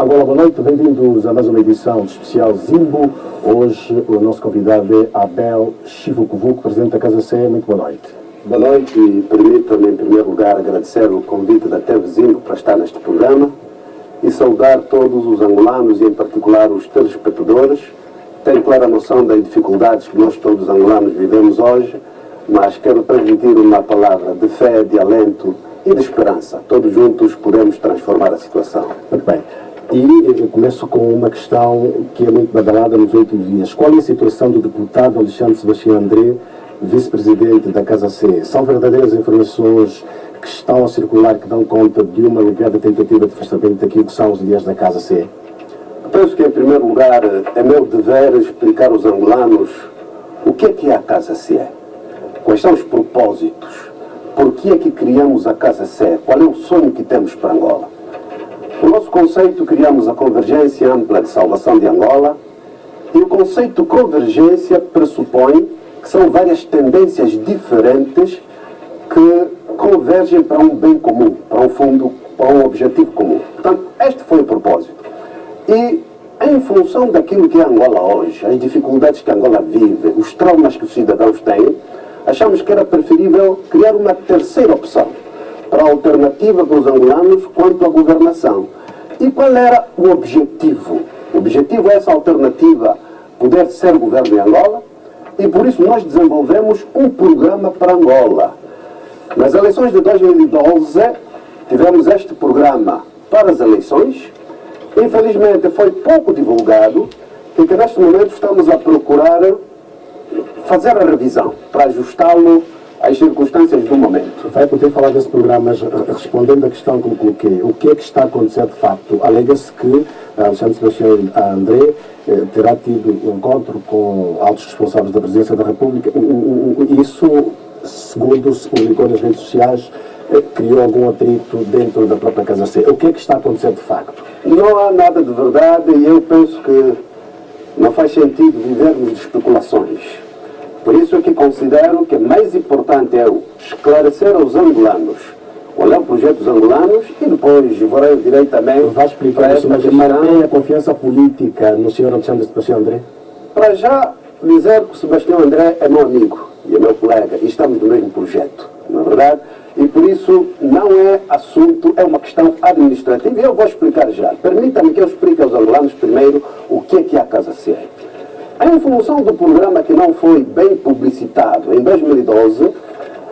Olá, boa noite, bem-vindos a mais uma edição de especial Zimbo. Hoje o nosso convidado é Abel Chivucovuco, presidente da Casa CE. Muito boa noite. Boa noite e permitam-me em primeiro lugar agradecer o convite da TV Zimbo para estar neste programa e saudar todos os angolanos e em particular os telespectadores. Tenho clara noção das dificuldades que nós todos angolanos vivemos hoje, mas quero transmitir uma palavra de fé, de alento e de esperança. Todos juntos podemos transformar a situação. Muito bem. E eu começo com uma questão que é muito badalada nos últimos dias. Qual é a situação do deputado Alexandre Sebastião André, vice-presidente da Casa CE? São verdadeiras informações que estão a circular que dão conta de uma alegada tentativa de afastamento daquilo que são os ideais da Casa CE? Penso que, em primeiro lugar, é meu dever explicar aos angolanos o que é a Casa CE, quais são os propósitos, por que é que criamos a Casa CE, qual é o sonho que temos para Angola. O nosso conceito, criamos a Convergência Ampla de Salvação de Angola, e o conceito convergência pressupõe que são várias tendências diferentes que convergem para um bem comum, para um fundo, para um objetivo comum. Portanto, este foi o propósito. E, em função daquilo que é Angola hoje, as dificuldades que Angola vive, os traumas que os cidadãos têm, achamos que era preferível criar uma terceira opção para a alternativa para os angolanos quanto à governação. E qual era o objetivo? O objetivo é essa alternativa poder ser governo em Angola, e por isso nós desenvolvemos um programa para Angola. Nas eleições de 2012, tivemos este programa para as eleições. Infelizmente foi pouco divulgado e que neste momento estamos a procurar fazer a revisão para ajustá-lo às circunstâncias do momento. Vai poder falar desse programa, mas respondendo à questão que me coloquei, o que é que está a acontecer de facto? Alega-se que Alexandre Sebastião André terá tido um encontro com altos responsáveis da Presidência da República. Isso, segundo se publicou nas redes sociais, criou algum atrito dentro da própria Casa CE. O que é que está a acontecer de facto? Não há nada de verdade e eu penso que não faz sentido vivermos de especulações. Por isso é que considero que mais importante é esclarecer aos angolanos qual é o projeto dos angolanos e depois direi também... Vai explicar isso, mas mantém a confiança política no Sr. Alexandre Sebastião André? Para já dizer que o Sebastião André é meu amigo e é meu colega e estamos no mesmo projeto, não é verdade? E por isso não é assunto, é uma questão administrativa e eu vou explicar já. Permita-me que eu explique aos angolanos primeiro o que é a Casa CE. Em função do programa que não foi bem publicitado em 2012,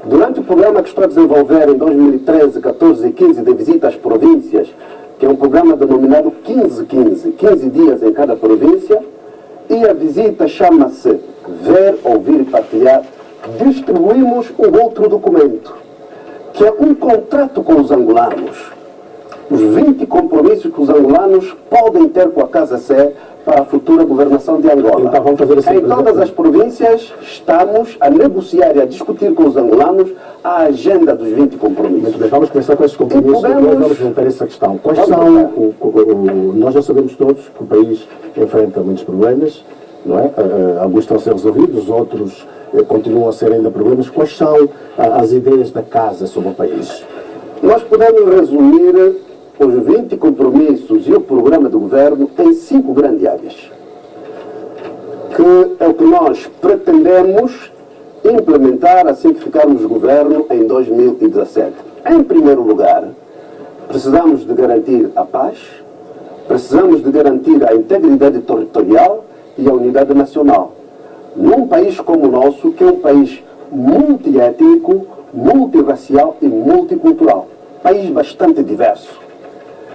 durante o programa que estou a desenvolver em 2013, 14 e 15 de visita às províncias, que é um programa denominado 15-15, 15 dias em cada província, e a visita chama-se Ver, Ouvir e Partilhar, distribuímos um outro documento, que é um contrato com os angolanos. Os 20 compromissos que os angolanos podem ter com a Casa CE para a futura governação de Angola. Então, vamos fazer assim, em todas as províncias estamos a negociar e a discutir com os angolanos a agenda dos 20 compromissos. Muito bem, vamos começar com esses compromissos e depois vamos voltar a essa questão. Quais são, nós já sabemos todos que o país enfrenta muitos problemas, não é? Alguns estão a ser resolvidos, outros continuam a ser ainda problemas. Quais são as ideias da Casa sobre o país? Nós podemos resumir os 20 compromissos e o programa do governo em 5 grandes áreas, que é o que nós pretendemos implementar assim que ficarmos governo em 2017. Em primeiro lugar, precisamos de garantir a paz, precisamos de garantir a integridade territorial e a unidade nacional. Num país como o nosso, que é um país multiétnico, multirracial e multicultural, país bastante diverso.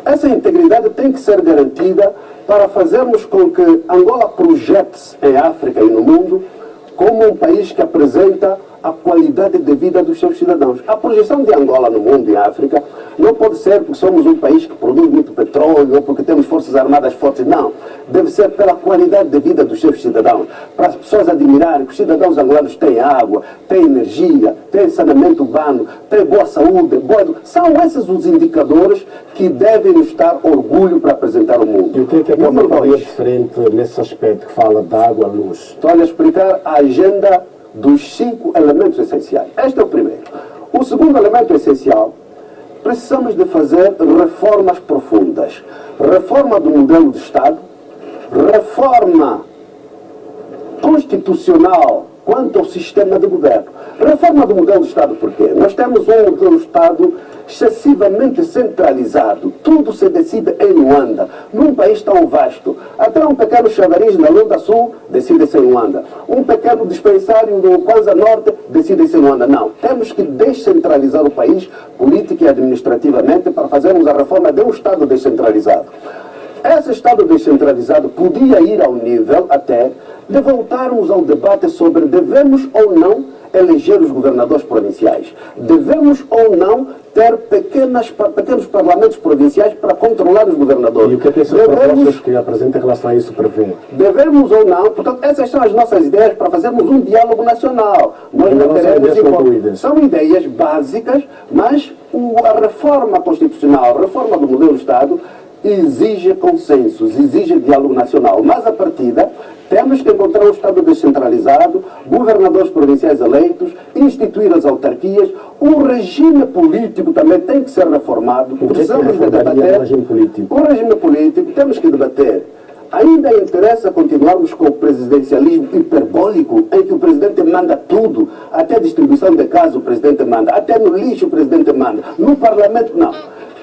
Essa integridade tem que ser garantida para fazermos com que Angola projete-se em África e no mundo como um país que apresenta a qualidade de vida dos seus cidadãos. A projeção de Angola no mundo e África não pode ser porque somos um país que produz muito petróleo ou porque temos forças armadas fortes, não. Deve ser pela qualidade de vida dos seus cidadãos, para as pessoas admirarem que os cidadãos angolanos têm água, têm energia, têm saneamento urbano, têm boa saúde, São esses os indicadores que devem nos dar orgulho para apresentar ao mundo. E o que é que a Casa faria diferente nesse aspecto que fala da água, luz? Estou-lhe a explicar a agenda dos 5 elementos essenciais. Este é o primeiro. O segundo elemento essencial precisamos de fazer reformas profundas. Reforma do modelo de Estado, reforma constitucional quanto ao sistema de governo. Reforma do modelo de Estado por quê? Nós temos um modelo de Estado excessivamente centralizado. Tudo se decide em Luanda, num país tão vasto. Até um pequeno chavariz na Luanda Sul decide-se em Luanda. Um pequeno dispensário no Kwanza Norte decide-se em Luanda. Não. Temos que descentralizar o país, política e administrativamente, para fazermos a reforma de um Estado descentralizado. Esse Estado descentralizado podia ir ao nível até de voltarmos ao debate sobre devemos ou não eleger os governadores provinciais. Devemos ou não ter pequenos parlamentos provinciais para controlar os governadores. E o que é que essas propostas que apresenta em relação a isso prevê? Devemos ou não, portanto, essas são as nossas ideias para fazermos um diálogo nacional. Nós não queremos são ideias básicas, mas a reforma constitucional, a reforma do modelo de Estado, exige consensos, exige diálogo nacional. Mas, a partida, temos que encontrar um Estado descentralizado, governadores provinciais eleitos, instituir as autarquias, o regime político também tem que ser reformado. Precisamos de debater o regime político. O regime político, temos que debater. Ainda interessa continuarmos com o presidencialismo hiperbólico, em que o presidente manda tudo, até a distribuição de casa o presidente manda, até no lixo o presidente manda, no parlamento não.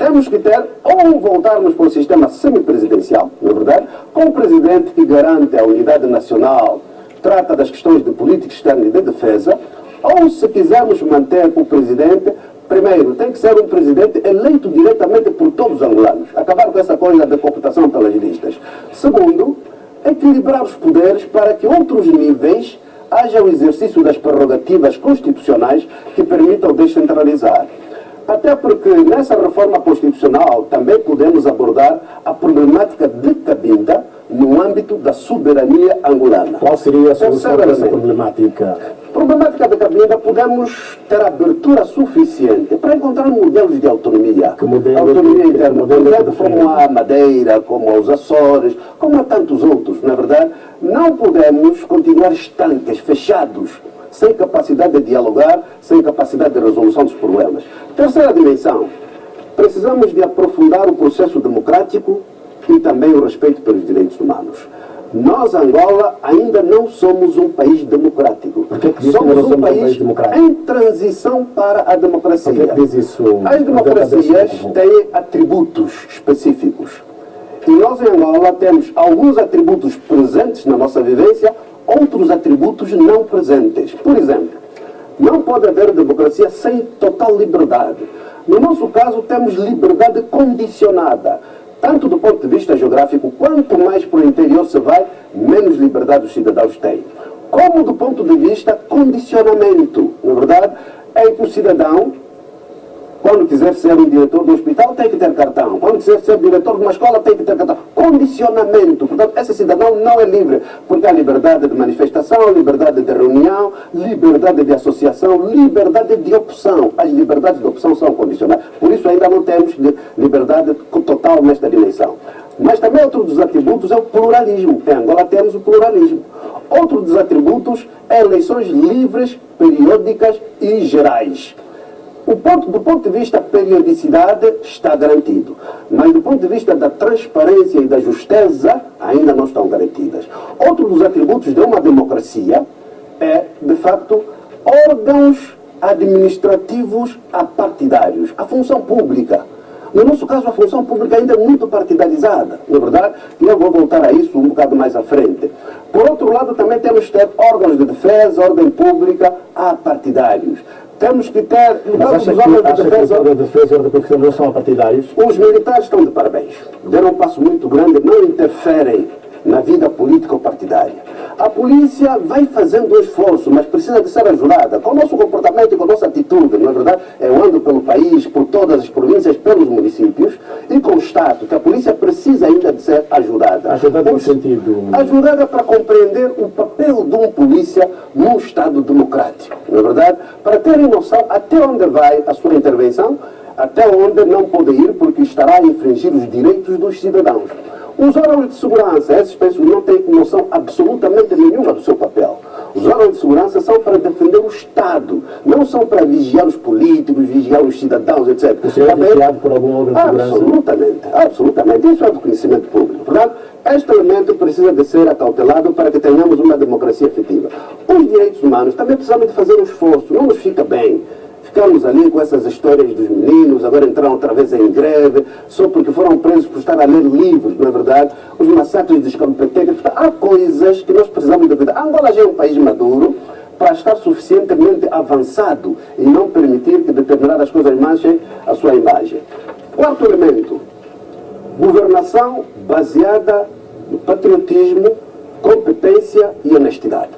Temos que ter, ou voltarmos para um sistema semipresidencial, na verdade, com um presidente que garante a unidade nacional, trata das questões de política externa e de defesa, ou se quisermos manter o presidente, primeiro, tem que ser um presidente eleito diretamente por todos os angolanos. Acabar com essa coisa de cooptação pelas listas. Segundo, equilibrar os poderes para que outros níveis haja o exercício das prerrogativas constitucionais que permitam descentralizar. Até porque nessa reforma constitucional também podemos abordar a problemática de Cabinda no âmbito da soberania angolana. Qual seria a solução para essa problemática? Problemática de Cabinda, podemos ter abertura suficiente para encontrar modelos de autonomia. Que modelo? Autonomia interna, por exemplo, como a Madeira, como os Açores, como a tantos outros, na verdade. Não podemos continuar estanques, fechados, sem capacidade de dialogar, sem capacidade de resolução dos problemas. Terceira dimensão, precisamos de aprofundar o processo democrático e também o respeito pelos direitos humanos. Nós, Angola, ainda não somos um país democrático. Por que diz somos que não um somos país democrático? em transição para a democracia. Por que diz isso? As democracias têm atributos específicos. E nós, em Angola, temos alguns atributos presentes na nossa vivência, outros atributos não presentes. Por exemplo, não pode haver democracia sem total liberdade. No nosso caso, temos liberdade condicionada. Tanto do ponto de vista geográfico, quanto mais para o interior se vai, menos liberdade os cidadãos têm. Como do ponto de vista condicionamento, na verdade, é que o cidadão, quando quiser ser um diretor do hospital, tem que ter cartão. Quando quiser ser diretor de uma escola, tem que ter cartão. Condicionamento. Portanto, esse cidadão não é livre, porque há liberdade de manifestação, liberdade de reunião, liberdade de associação, liberdade de opção. As liberdades de opção são condicionadas. Por isso ainda não temos liberdade total nesta dimensão. Mas também outro dos atributos é o pluralismo. Em Angola temos o pluralismo. Outro dos atributos é eleições livres, periódicas e gerais. Do ponto de vista da periodicidade, está garantido. Mas do ponto de vista da transparência e da justeza, ainda não estão garantidas. Outro dos atributos de uma democracia é, de facto, órgãos administrativos apartidários. A função pública. No nosso caso, a função pública ainda é muito partidarizada, não é verdade? E eu vou voltar a isso um bocado mais à frente. Por outro lado, também temos que ter órgãos de defesa, ordem pública apartidários. Temos que ter, no caso dos órgãos de defesa... Mas defesa e ordem pública não são partidários? Os militares estão de parabéns. Deram um passo muito grande, não interferem na vida política ou partidária. A polícia vai fazendo um esforço, mas precisa de ser ajudada. Com o nosso comportamento e com a nossa atitude, não é verdade? Eu ando pelo país, por todas as províncias, pelos municípios, e constato que a polícia precisa ainda de ser ajudada. Ajudada no sentido? Ajudada para compreender o papel de um polícia num Estado democrático, não é verdade? Para terem noção até onde vai a sua intervenção, até onde não pode ir, porque estará a infringir os direitos dos cidadãos. Os órgãos de segurança, esses pessoas não têm noção absolutamente nenhuma do seu papel. Os órgãos de segurança são para defender o Estado, não são para vigiar os políticos, vigiar os cidadãos, etc. O senhor é vigiado por algum órgão de segurança? Absolutamente, absolutamente. Isso é do conhecimento público. Portanto, este elemento precisa de ser acautelado para que tenhamos uma democracia efetiva. Os direitos humanos também precisamos de fazer um esforço, não nos fica bem. Ficamos ali com essas histórias dos meninos, agora entraram outra vez em greve, só porque foram presos por estar a ler livros, não é verdade? Os massacres dos campetecas. Há coisas que nós precisamos de cuidar. Angola já é um país maduro para estar suficientemente avançado e não permitir que determinadas coisas manchem a sua imagem. Quarto elemento, governação baseada no patriotismo, competência e honestidade.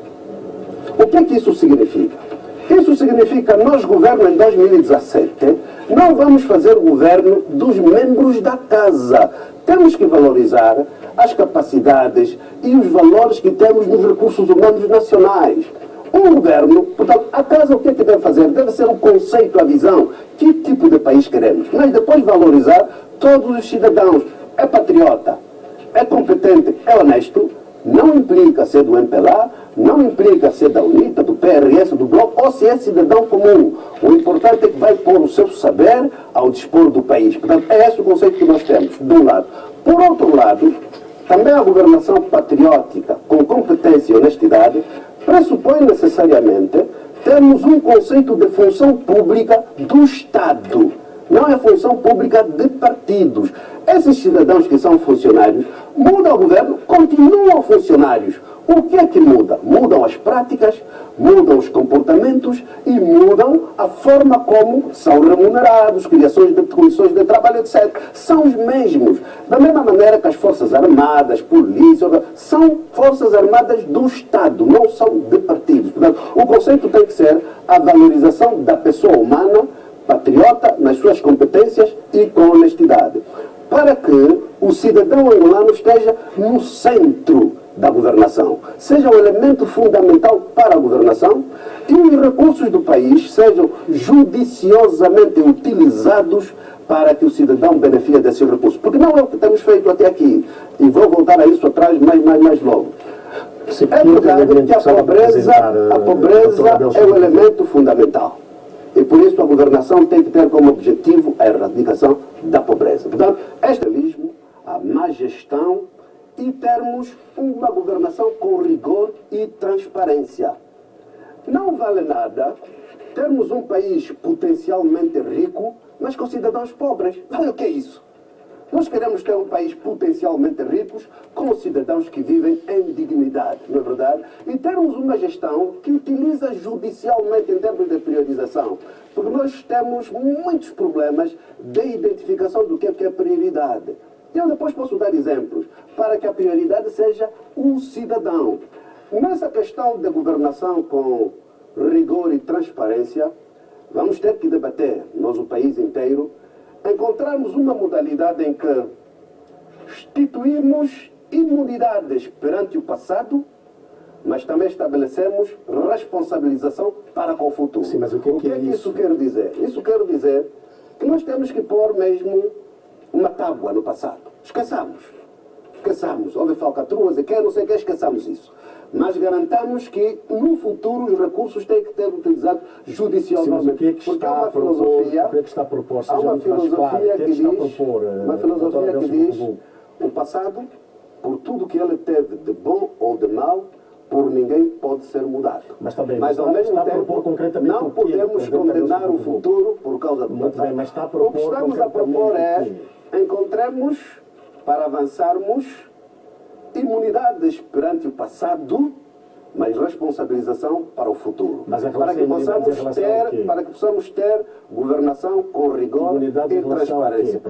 O que é que isso significa? Isso significa que nós, governo em 2017, não vamos fazer governo dos membros da casa. Temos que valorizar as capacidades e os valores que temos nos recursos humanos nacionais. Um governo, portanto, a casa o que é que deve fazer? Deve ser o conceito, a visão. Que tipo de país queremos? Mas depois valorizar todos os cidadãos. É patriota, é competente, é honesto. Não implica ser do MPLA, não implica ser da UNITA, do PRS, do Bloco, ou se é cidadão comum. O importante é que vai pôr o seu saber ao dispor do país. Portanto, é esse o conceito que nós temos, de um lado. Por outro lado, também a governação patriótica, com competência e honestidade, pressupõe necessariamente termos um conceito de função pública do Estado. Não é função pública de partidos. Esses cidadãos que são funcionários, mudam o governo, continuam funcionários. O que é que muda? Mudam as práticas, mudam os comportamentos e mudam a forma como são remunerados, criações de comissões de trabalho, etc. São os mesmos. Da mesma maneira que as Forças Armadas, Polícia, são Forças Armadas do Estado, não são de partidos. Portanto, o conceito tem que ser a valorização da pessoa humana, patriota, nas suas competências e com honestidade, para que o cidadão angolano esteja no centro da governação, seja um elemento fundamental para a governação e os recursos do país sejam judiciosamente utilizados para que o cidadão beneficie desses recursos. Porque não é o que temos feito até aqui. E vou voltar a isso atrás mais logo. É verdade que a pobreza é um elemento fundamental. E por isso a governação tem que ter como objetivo a erradicação da pobreza. Portanto, este realismo, a má gestão e termos uma governação com rigor e transparência. Não vale nada termos um país potencialmente rico, mas com cidadãos pobres. Vale o que é isso? Nós queremos ter um país potencialmente rico, com cidadãos que vivem em dignidade, não é verdade? E termos uma gestão que utiliza judicialmente em termos de priorização. Porque nós temos muitos problemas de identificação do que é prioridade. Eu depois posso dar exemplos para que a prioridade seja o cidadão. Nessa questão de governação com rigor e transparência, vamos ter que debater, nós o país inteiro, encontrarmos uma modalidade em que instituímos imunidades perante o passado, mas também estabelecemos responsabilização para com o futuro. Sim, mas o que é que isso quer dizer? Isso quer dizer que nós temos que pôr mesmo uma tábua no passado. Esqueçamos. Houve falcatruas e não sei o que, esqueçamos isso. Mas garantamos que no futuro os recursos têm que ser utilizados judicialmente. Sim, mas o que é que está a propor? Há uma filosofia que diz o passado, por tudo que ele teve de bom ou de mal, por ninguém pode ser mudado. Mas, também, mas ao mesmo tempo, não podemos condenar o futuro por causa do passado. Mas está a o que estamos a propor é encontremos, para avançarmos, imunidades perante o passado, mas responsabilização para o futuro. Mas para que possamos ter governação com rigor e transparência.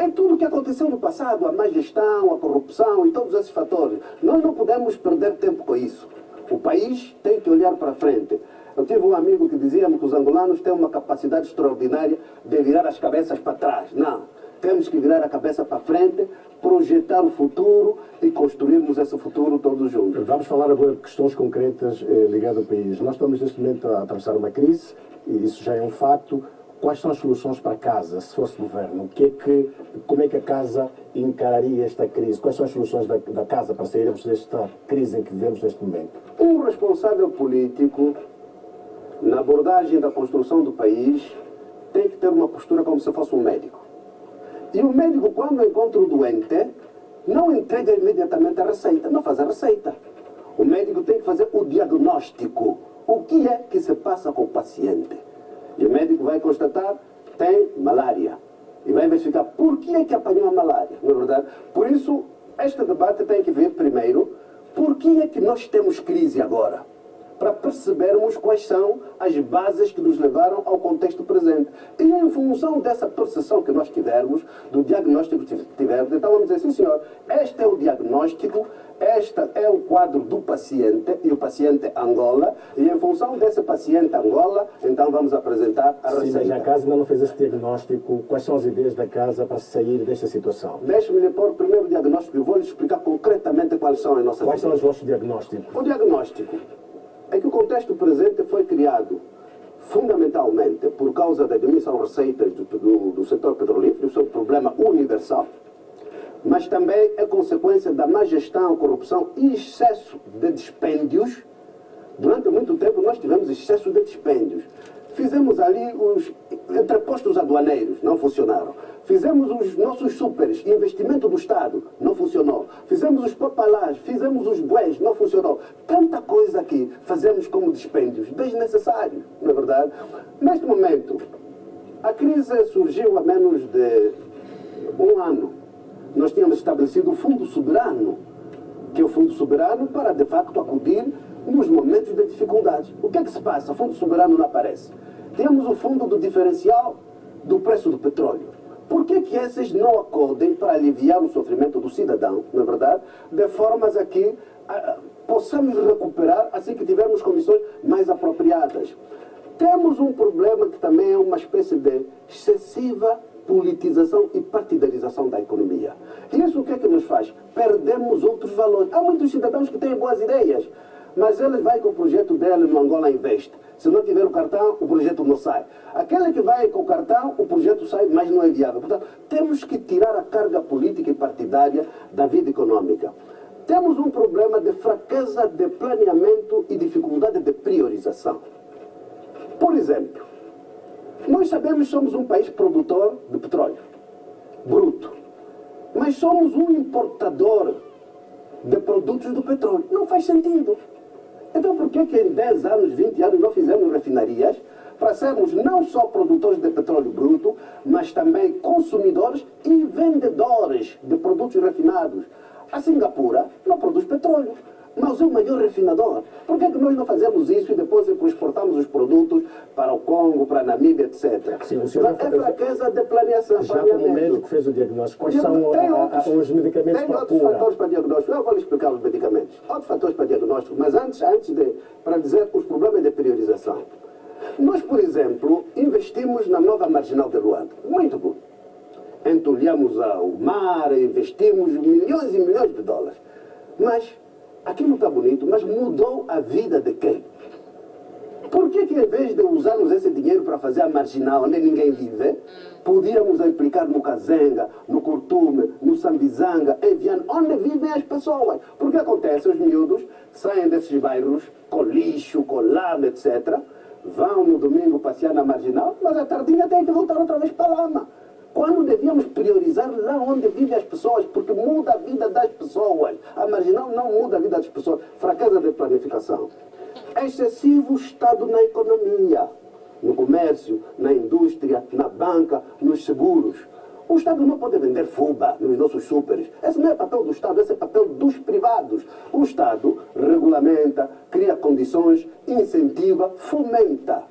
Em tudo o que aconteceu no passado, a má gestão, a corrupção e todos esses fatores, nós não podemos perder tempo com isso. O país tem que olhar para frente. Eu tive um amigo que dizia que os angolanos têm uma capacidade extraordinária de virar as cabeças para trás. Não. Temos que virar a cabeça para frente, projetar o futuro e construirmos esse futuro todos juntos. Vamos falar agora de questões concretas ligadas ao país. Nós estamos neste momento a atravessar uma crise, e isso já é um facto. quais são as soluções para a casa, se fosse governo? Como é que a casa encararia esta crise? Quais são as soluções da casa para sairmos desta crise em que vivemos neste momento? Um responsável político, na abordagem da construção do país, tem que ter uma postura como se fosse um médico. E o médico, quando encontra o doente, não entrega imediatamente a receita, não faz a receita. O médico tem que fazer o diagnóstico. O que é que se passa com o paciente? E o médico vai constatar, tem malária. E vai verificar por que é que apanhou a malária, não é verdade? Por isso, este debate tem que vir primeiro, por que é que nós temos crise agora? Para percebermos quais são as bases que nos levaram ao contexto presente. E em função dessa percepção que nós tivermos, do diagnóstico que tivermos, então vamos dizer, sim senhor, este é o diagnóstico, este é o quadro do paciente, e o paciente Angola, e em função desse paciente Angola, então vamos apresentar a receita. Sim, mas a casa ainda não fez esse diagnóstico. Quais são as ideias da casa para sair desta situação? Deixe-me lhe pôr o primeiro diagnóstico e vou lhe explicar concretamente quais são as nossas ideias. Quais são os vossos diagnósticos? O diagnóstico é que o contexto presente foi criado fundamentalmente por causa da diminuição de receitas do setor petrolífero, isso é um problema universal, mas também é consequência da má gestão, corrupção e excesso de dispêndios. Durante muito tempo nós tivemos excesso de dispêndios. Fizemos ali os entrepostos aduaneiros, não funcionaram. Fizemos os nossos súperes, investimento do Estado, não funcionou. Fizemos os papalás, fizemos os bués, não funcionou. Tanta coisa que fazemos como dispêndios, desnecessários, não é verdade? Neste momento, a crise surgiu há menos de um ano. Nós tínhamos estabelecido o Fundo Soberano, que é o Fundo Soberano para, de facto, acudir nos momentos de dificuldades. O que é que se passa? O Fundo Soberano não aparece. Temos o Fundo do Diferencial do Preço do Petróleo. Por que que esses não acodem para aliviar o sofrimento do cidadão, não é verdade? De formas a que possamos recuperar assim que tivermos condições mais apropriadas. Temos um problema que também é uma espécie de excessiva politização e partidarização da economia. Isso o que é que nos faz? Perdemos outros valores. Há muitos cidadãos que têm boas ideias, mas eles vão com o projeto dele no Angola Invest. Se não tiver o cartão, o projeto não sai. Aquele que vai com o cartão, o projeto sai, mas não é viável. Portanto, temos que tirar a carga política e partidária da vida econômica. Temos um problema de fraqueza de planeamento e dificuldade de priorização. Por exemplo, nós sabemos que somos um país produtor de petróleo bruto, mas somos um importador de produtos do petróleo. Não faz sentido. Então por que em 10 anos, 20 anos não fizemos refinarias para sermos não só produtores de petróleo bruto, mas também consumidores e vendedores de produtos refinados? A Singapura não produz petróleo, mas é o maior refinador. Por que nós não fazemos isso e depois exportamos os produtos para o Congo, para a Namíbia, etc.? Sim, o senhor é fraqueza de planeação. Já como médico fez o diagnóstico, quais são os medicamentos para a cura? Tem outros fatores para diagnóstico. Eu vou lhe explicar os medicamentos. Outros fatores para diagnóstico, mas para dizer os problemas de priorização. Nós, por exemplo, investimos na nova marginal de Luanda. Muito bom. Entulhamos o mar, investimos milhões e milhões de dólares. Mas aquilo está bonito, mas mudou a vida de quem? Por que em vez de usarmos esse dinheiro para fazer a marginal onde ninguém vive, podíamos aplicar no Kazenga, no Curtume, no Sambizanga, em Viana, onde vivem as pessoas? Porque acontece, os miúdos saem desses bairros com lixo, com lama, etc., vão no domingo passear na marginal, mas à tardinha têm que voltar outra vez para a lama. Quando devíamos priorizar lá onde vivem as pessoas, porque muda a vida das pessoas. A marginal não muda a vida das pessoas. Fraqueza de planificação. Excessivo Estado na economia, no comércio, na indústria, na banca, nos seguros. O Estado não pode vender fuba nos nossos súperes. Esse não é papel do Estado, esse é papel dos privados. O Estado regulamenta, cria condições, incentiva, fomenta.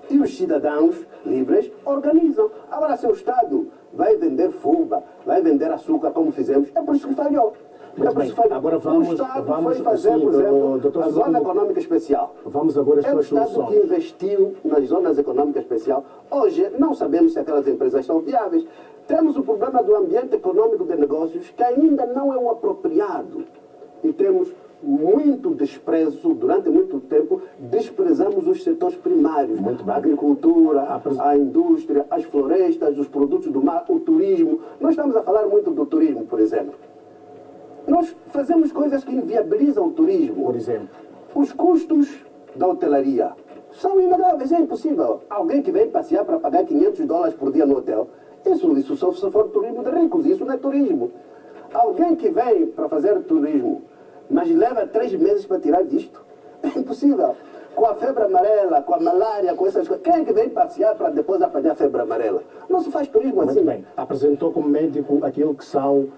E os cidadãos livres organizam. Agora, se o Estado vai vender fuba, vai vender açúcar, como fizemos, é por isso que falhou. Muito bem. Agora o Estado foi fazer, por exemplo, a Zona Econômica Especial. Vamos agora às é o suas Estado soluções. que investiu nas zonas econômicas especiais. Hoje, não sabemos se aquelas empresas são viáveis. Temos o problema do ambiente econômico de negócios, que ainda não é um apropriado. E temos muito desprezo, durante muito tempo, desprezamos os setores primários. Muito bem. A agricultura, a indústria, as florestas, os produtos do mar, o turismo. Nós estamos a falar muito do turismo, por exemplo. Nós fazemos coisas que inviabilizam o turismo. Por exemplo? Os custos da hotelaria são inegáveis, é impossível. Alguém que vem passear para pagar $500 por dia no hotel, isso só se for turismo de ricos, isso não é turismo. Alguém que vem para fazer turismo, mas leva 3 meses para tirar disto, é impossível. Com a febre amarela, com a malária, com essas coisas, quem é que vem passear para depois apanhar febre amarela? Não se faz turismo assim. Muito bem. Apresentou como médico aquilo que são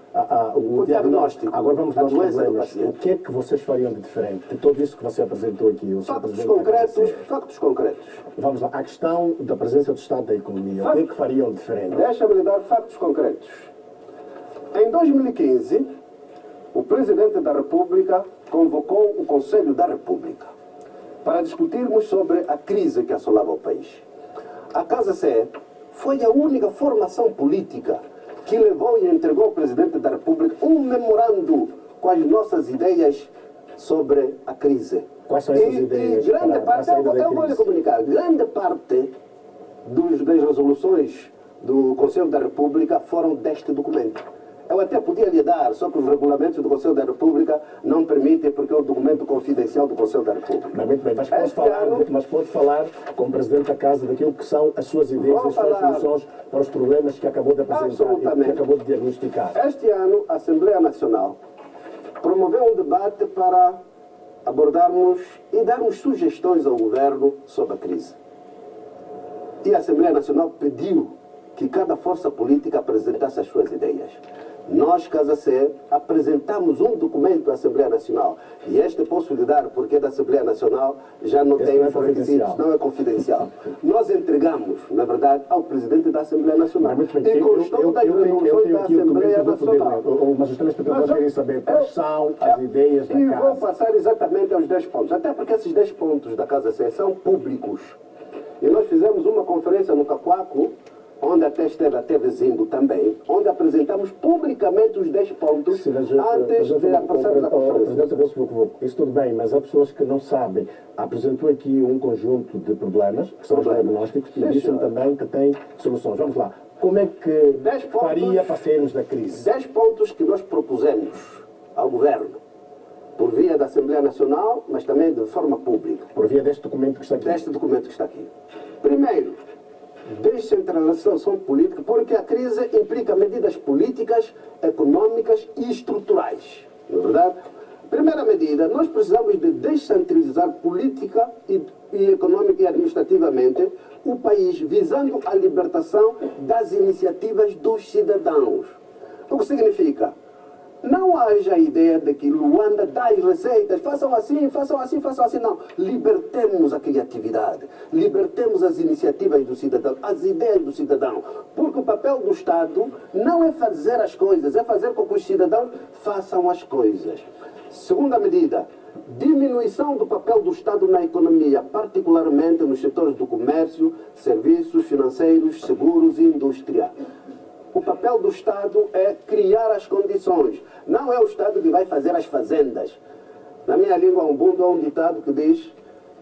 o diagnóstico. Agora vamos aos doença do problemas. paciente. O que é que vocês fariam de diferente de tudo isso que você apresentou aqui? Factos concretos. Vamos lá. A questão da presença do Estado da economia. O que é que fariam de diferente? Deixa-me lhe dar factos concretos. Em 2015, o Presidente da República convocou o Conselho da República para discutirmos sobre a crise que assolava o país. A Casa CE foi a única formação política que levou e entregou ao Presidente da República um memorando com as nossas ideias sobre a crise. Quais são essas ideias? E grande parte, eu vou lhe comunicar, grande parte das resoluções do Conselho da República foram deste documento. Eu até podia lhe dar, só que os regulamentos do Conselho da República não permitem, porque é o documento confidencial do Conselho da República. Mas muito bem, mas pode falar com o Presidente da Casa daquilo que são as suas ideias, as suas soluções para os problemas que acabou de apresentar e que acabou de diagnosticar. Este ano, a Assembleia Nacional promoveu um debate para abordarmos e darmos sugestões ao Governo sobre a crise. E a Assembleia Nacional pediu que cada força política apresentasse as suas ideias. Nós, Casa CE, apresentamos um documento à Assembleia Nacional. E este posso lhe dar, porque é da Assembleia Nacional, já não tem os requisitos, não é confidencial. Nós entregamos, na verdade, ao Presidente da Assembleia Nacional. E constou das resoluções da Assembleia Nacional. Mas os telespectadores querem saber quais são as ideias da Casa. E vou passar exatamente aos 10 pontos. Até porque esses 10 pontos da Casa CE são públicos. E nós fizemos uma conferência no Cacoaco, onde até Estela teve vindo também, onde apresentamos publicamente os 10 pontos antes de passarmos a conferência. Isso tudo bem, mas há pessoas que não sabem. Apresentou aqui um conjunto de problemas, que são os diagnósticos, e dizem também que tem soluções. Vamos lá. Como é que faria para sairmos da crise? 10 pontos que nós propusemos ao Governo, por via da Assembleia Nacional, mas também de forma pública. Por via deste documento que está aqui. Deste documento que está aqui. Primeiro, descentralização política, porque a crise implica medidas políticas, econômicas e estruturais. Não é verdade? Primeira medida, nós precisamos de descentralizar política e econômica e administrativamente o país, visando a libertação das iniciativas dos cidadãos. O que significa? Não haja a ideia de que Luanda dá as receitas, façam assim, façam assim, façam assim. Não. Libertemos a criatividade, libertemos as iniciativas do cidadão, as ideias do cidadão. Porque o papel do Estado não é fazer as coisas, é fazer com que os cidadãos façam as coisas. Segunda medida, diminuição do papel do Estado na economia, particularmente nos setores do comércio, serviços financeiros, seguros e indústria. O papel do Estado é criar as condições. Não é o Estado que vai fazer as fazendas. Na minha língua, Ubuntu é um ditado que diz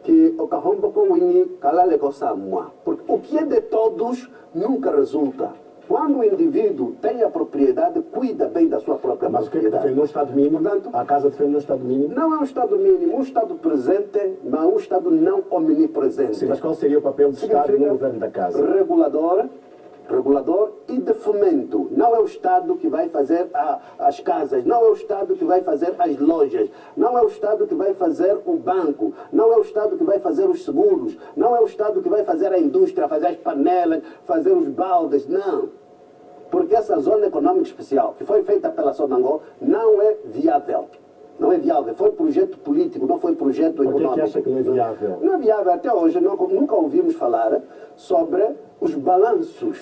que o carrombo com o ini calale coçamua. Porque o que é de todos nunca resulta. Quando o indivíduo tem a propriedade, cuida bem da sua própria propriedade. Mas o que defende um Estado mínimo? Portanto, a Casa defende um Estado mínimo? Não é um Estado mínimo, um Estado presente, mas um Estado não omnipresente. Sim, mas qual seria o papel do Estado no governo da Casa? Regulador e de fomento. Não é o Estado que vai fazer as casas, não é o Estado que vai fazer as lojas, não é o Estado que vai fazer o banco, não é o Estado que vai fazer os seguros, não é o Estado que vai fazer a indústria, fazer as panelas, fazer os baldes, não. Porque essa zona econômica especial, que foi feita pela Sonangol, não é viável. Não é viável. Foi projeto político, não foi projeto econômico. Por que acha que não é viável? Não é viável. Até hoje nunca ouvimos falar sobre os balanços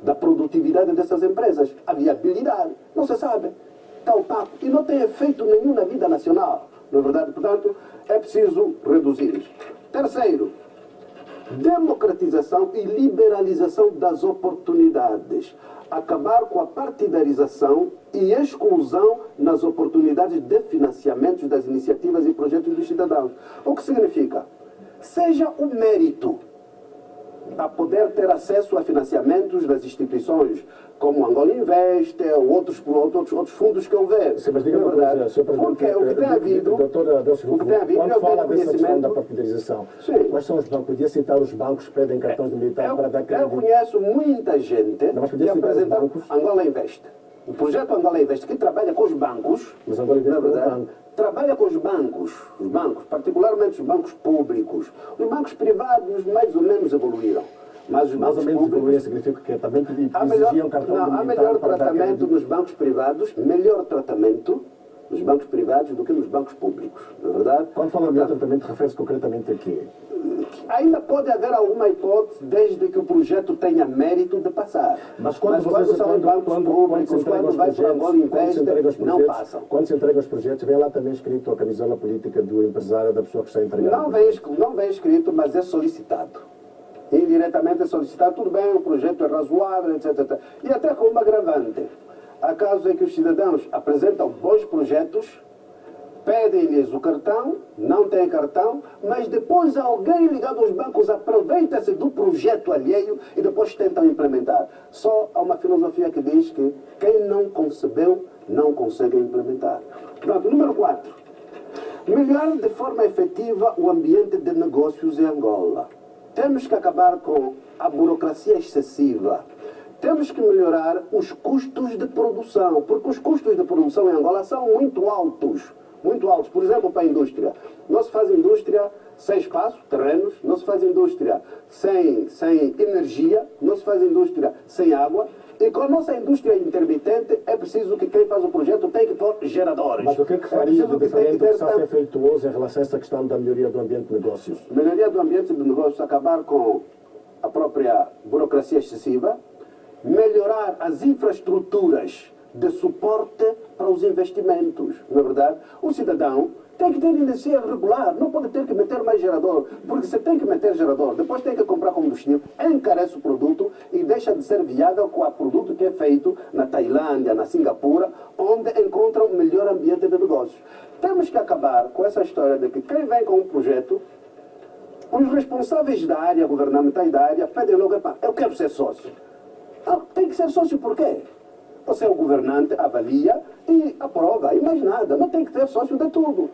da produtividade dessas empresas. A viabilidade. Não se sabe. Está opaco. E não tem efeito nenhum na vida nacional. Não é verdade? Portanto, é preciso reduzir isso. Terceiro, democratização e liberalização das oportunidades, acabar com a partidarização e exclusão nas oportunidades de financiamentos das iniciativas e projetos dos cidadãos. O que significa? Seja o mérito a poder ter acesso a financiamentos das instituições como Angola Invest ou outros fundos que houver. Sim, mas diga uma coisa, Sr. Presidente, porque o que tem havido, quando fala dessa questão da conhecimento, partidarização, sim, quais são os bancos? Podia citar os bancos que pedem cartões de militar para dar eu crédito? conheço muita gente Não, mas que podia citar os apresenta bancos? Angola Invest. O projeto Angola Invest, que trabalha com os bancos, Mas Angola Invest na é um verdade, banco. trabalha com os bancos, particularmente os bancos públicos. Os bancos privados mais ou menos evoluíram. Mas os Mais bancos ou menos públicos, evoluir significa que também há exigiam cartão de há militar melhor para dar tratamento crédito. nos bancos privados, melhor tratamento nos bancos privados do que nos bancos públicos, não é verdade? Quando fala de melhor tratamento, refere-se concretamente a quê? Ainda pode haver alguma hipótese desde que o projeto tenha mérito de passar. Mas quando vocês são em bancos públicos, quando vai para Angola Invest, não passam. Quando se entrega os projetos, vem lá também escrito a camisola política do empresário, da pessoa que está a entregar. Não vem escrito, mas é solicitado. Indiretamente é solicitado, tudo bem, o projeto é razoável, etc. E até com uma agravante. Há casos em que os cidadãos apresentam bons projetos, pedem-lhes o cartão, não têm cartão, mas depois alguém ligado aos bancos aproveita-se do projeto alheio e depois tentam implementar. Só há uma filosofia que diz que quem não concebeu não consegue implementar. Pronto, número 4. Melhorar de forma efetiva o ambiente de negócios em Angola. Temos que acabar com a burocracia excessiva. Temos que melhorar os custos de produção, porque os custos de produção em Angola são muito altos. Muito altos. Por exemplo, para a indústria. Não se faz indústria sem espaço, terrenos, não se faz indústria sem energia, não se faz indústria sem água. E com a nossa indústria intermitente, é preciso que quem faz o projeto tem que pôr geradores. Mas o que é que faria de diferente que está a ser ter feituoso em relação a essa questão da melhoria do ambiente de negócios? melhoria do ambiente de negócios, acabar com a própria burocracia excessiva, melhorar as infraestruturas de suporte para os investimentos. Na verdade, o cidadão tem que ter energia regular, não pode ter que meter mais gerador, porque se tem que meter gerador, depois tem que comprar combustível, encarece o produto e deixa de ser viável com o produto que é feito na Tailândia, na Singapura, onde encontra um melhor ambiente de negócios. Temos que acabar com essa história de que quem vem com um projeto, os responsáveis da área governamental e da área pedem logo, eu quero ser sócio. Não, tem que ser sócio por quê? Você é o governante, avalia e aprova, e mais nada. Não tem que ter sócio de tudo.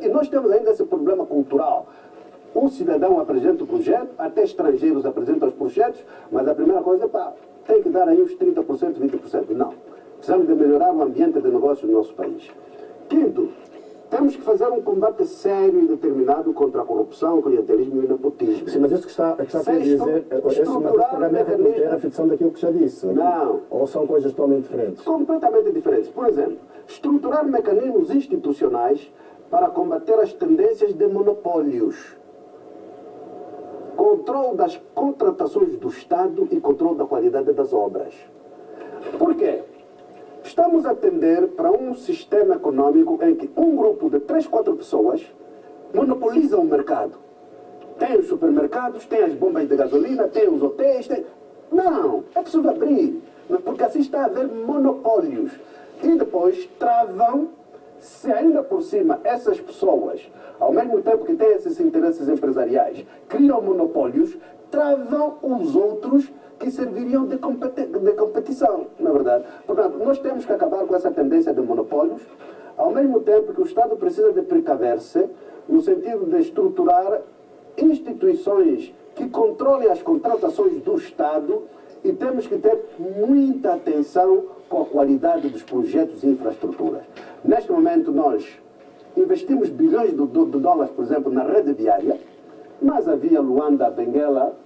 E nós temos ainda esse problema cultural. O cidadão apresenta o projeto, até estrangeiros apresentam os projetos, mas a primeira coisa é, tem que dar aí uns 30%, 20%. Não. Precisamos de melhorar o ambiente de negócio do nosso país. Quinto, temos que fazer um combate sério e determinado contra a corrupção, o clientelismo e o nepotismo. Sim, mas isso que está a dizer, esse programa é a repetição daquilo que já disse. Não. Ou são coisas totalmente diferentes? Completamente diferentes. Por exemplo, estruturar mecanismos institucionais para combater as tendências de monopólios. Controle das contratações do Estado e controle da qualidade das obras. Por quê? Estamos a tender para um sistema econômico em que um grupo de 3, 4 pessoas monopoliza o mercado. Tem os supermercados, tem as bombas de gasolina, tem os hotéis, tem... Não, é preciso abrir, porque assim está a haver monopólios. E depois travam, se ainda por cima essas pessoas, ao mesmo tempo que têm esses interesses empresariais, criam monopólios, travam os outros que serviriam de competição, na verdade. Portanto, nós temos que acabar com essa tendência de monopólios, ao mesmo tempo que o Estado precisa de precaver-se, no sentido de estruturar instituições que controlem as contratações do Estado, e temos que ter muita atenção com a qualidade dos projetos e infraestruturas. Neste momento, nós investimos bilhões de dólares, por exemplo, na rede viária, mas a via Luanda-Benguela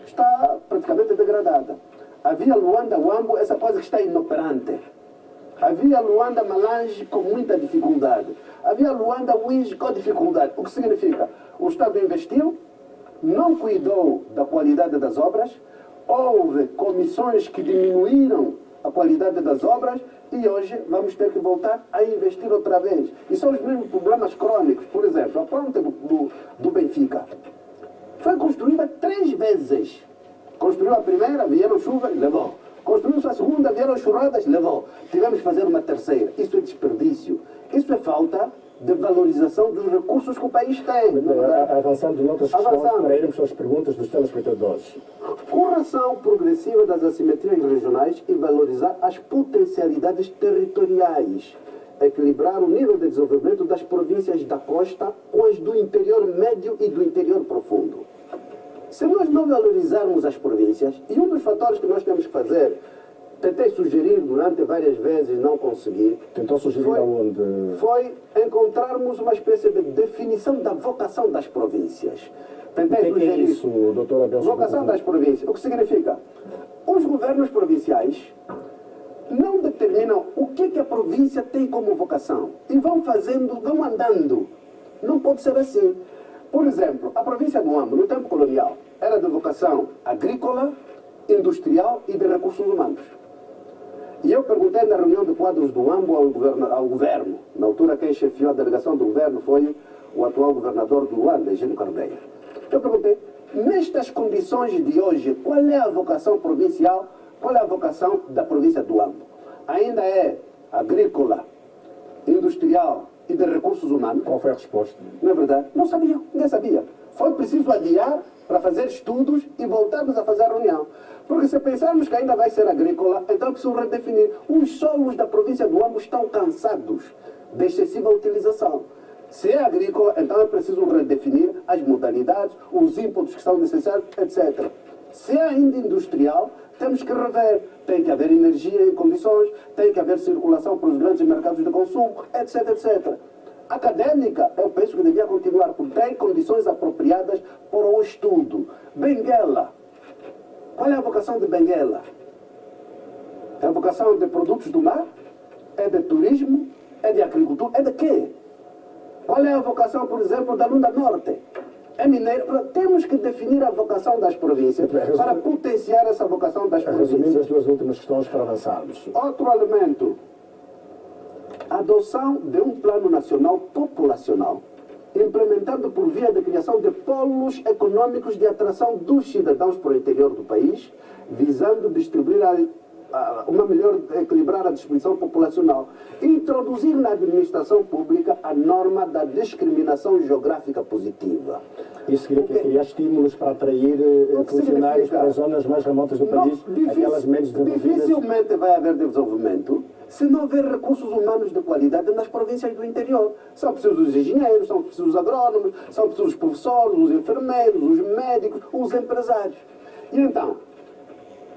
está praticamente degradada. A via Luanda-Wambo, essa coisa que está inoperante. A via Luanda-Malange com muita dificuldade. A via Luanda-Uige com dificuldade. O que significa? O Estado investiu, não cuidou da qualidade das obras, houve comissões que diminuíram a qualidade das obras e hoje vamos ter que voltar a investir outra vez. E são os mesmos problemas crônicos. Por exemplo, a ponte do Benfica foi construída 3 vezes. Construiu a primeira, vieram chuvas, levou. Construiu-se a segunda, vieram churradas, levou. Tivemos que fazer uma terceira. Isso é desperdício. Isso é falta de valorização dos recursos que o país tem. Avançando noutras questões, Avançando. para irmos às perguntas dos telespectadores. Correção progressiva das assimetrias regionais e valorizar as potencialidades territoriais. Equilibrar o nível de desenvolvimento das províncias da costa com as do interior médio e do interior profundo. Se nós não valorizarmos as províncias, e um dos fatores que nós temos que fazer, tentei sugerir durante várias vezes, não consegui. Tentou sugerir aonde? Foi encontrarmos uma espécie de definição da vocação das províncias. Tentei O que é sugerir isso, doutor Abel? vocação das províncias. O que significa? Os governos provinciais não determinam o que a província tem como vocação. E vão fazendo, vão andando. Não pode ser assim. Por exemplo, a província do Huambo, no tempo colonial, era de vocação agrícola, industrial e de recursos humanos. E eu perguntei na reunião de quadros do Huambo ao governo. Na altura, quem chefiou a delegação do governo foi o atual governador do Luanda, Egílio Carneiro. Eu perguntei, nestas condições de hoje, qual é a vocação provincial, qual é a vocação da província do Huambo? Ainda é agrícola, industrial e de recursos humanos? Qual foi a resposta? Não é verdade? Não sabia, ninguém sabia. Foi preciso adiar para fazer estudos e voltarmos a fazer a reunião. Porque se pensarmos que ainda vai ser agrícola, então é preciso redefinir. Os solos da província do Huambo estão cansados de excessiva utilização. Se é agrícola, então é preciso redefinir as modalidades, os inputs que são necessários, etc. Se é ainda industrial, temos que rever. Tem que haver energia em condições, tem que haver circulação para os grandes mercados de consumo, etc, etc. Acadêmica, eu penso que devia continuar, porque tem condições apropriadas para o estudo. Benguela. Qual é a vocação de Benguela? É a vocação de produtos do mar? É de turismo? É de agricultura? É de quê? Qual é a vocação, por exemplo, da Lunda Norte? É mineiro. Temos que definir a vocação das províncias para potenciar essa vocação das Resumindo províncias. as duas últimas questões para avançarmos. Outro elemento. Adoção de um plano nacional populacional, implementado por via da criação de polos econômicos de atração dos cidadãos para o interior do país, visando distribuir uma melhor, equilibrar a distribuição populacional. Introduzir na administração pública a norma da discriminação geográfica positiva. Isso significa criar estímulos para atrair funcionários para as zonas mais remotas do país, aquelas menos desenvolvidas. Dificilmente vai haver desenvolvimento se não houver recursos humanos de qualidade nas províncias do interior. São precisos os engenheiros, são precisos os agrônomos, são precisos os professores, os enfermeiros, os médicos, os empresários. E então,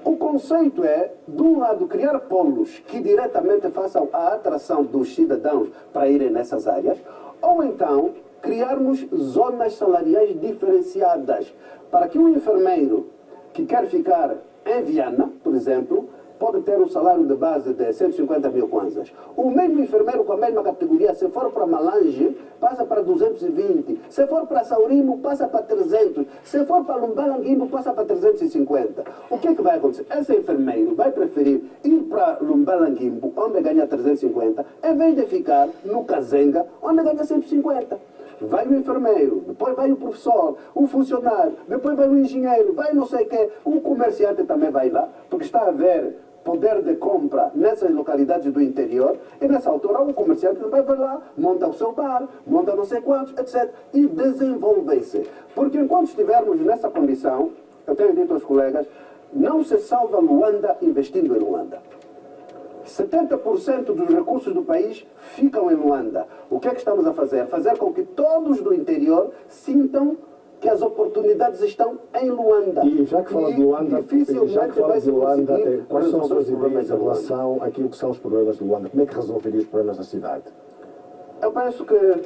o conceito é, de um lado, criar polos que diretamente façam a atração dos cidadãos para irem nessas áreas, ou então criarmos zonas salariais diferenciadas para que um enfermeiro que quer ficar em Viana, por exemplo, pode ter um salário de base de 150 mil kwanzas. O mesmo enfermeiro com a mesma categoria, se for para Malange, passa para 220. Se for para Saurimo, passa para 300. Se for para Lumbalanguimbo, passa para 350. O que é que vai acontecer? Esse enfermeiro vai preferir ir para Lumbalanguimbo, onde ganha 350, em vez de ficar no Kazenga, onde ganha 150. Vai o enfermeiro, depois vai o professor, o funcionário, depois vai o engenheiro, vai não sei o quê. O comerciante também vai lá, porque está a ver poder de compra nessas localidades do interior, e nessa altura o comerciante também vai lá, monta o seu bar, monta não sei quantos, etc. E desenvolvem-se. Porque enquanto estivermos nessa condição, eu tenho dito aos colegas, não se salva Luanda investindo em Luanda. 70% dos recursos do país ficam em Luanda. O que é que estamos a fazer? Fazer com que todos do interior sintam que as oportunidades estão em Luanda. E já que fala de Luanda, dificilmente vai se conseguir quais são as suas resolver os ideias em relação àquilo que são os problemas de Luanda? Como é que resolveria os problemas da cidade? Eu penso que,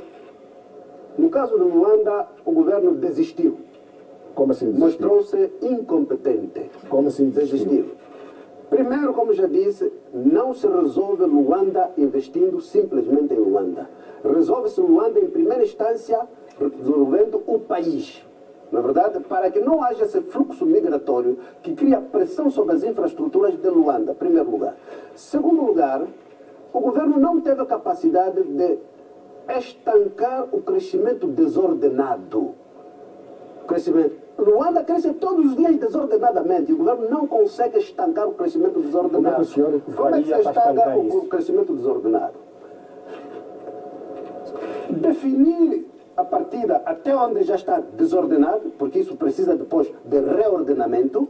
no caso de Luanda, o governo desistiu. Como assim desistiu? Mostrou-se incompetente. Como assim desistiu? Primeiro, como já disse, não se resolve Luanda investindo simplesmente em Luanda. Resolve-se Luanda, em primeira instância, resolvendo o país. Na verdade, para que não haja esse fluxo migratório que cria pressão sobre as infraestruturas de Luanda, em primeiro lugar. Segundo lugar, o governo não teve a capacidade de estancar o crescimento desordenado. Crescimento. Luanda cresce todos os dias desordenadamente. O governo não consegue estancar o crescimento desordenado. Como é que o senhor Como é que faria se para estanca estancar o isso? crescimento desordenado? Definir a partida até onde já está desordenado, porque isso precisa depois de reordenamento,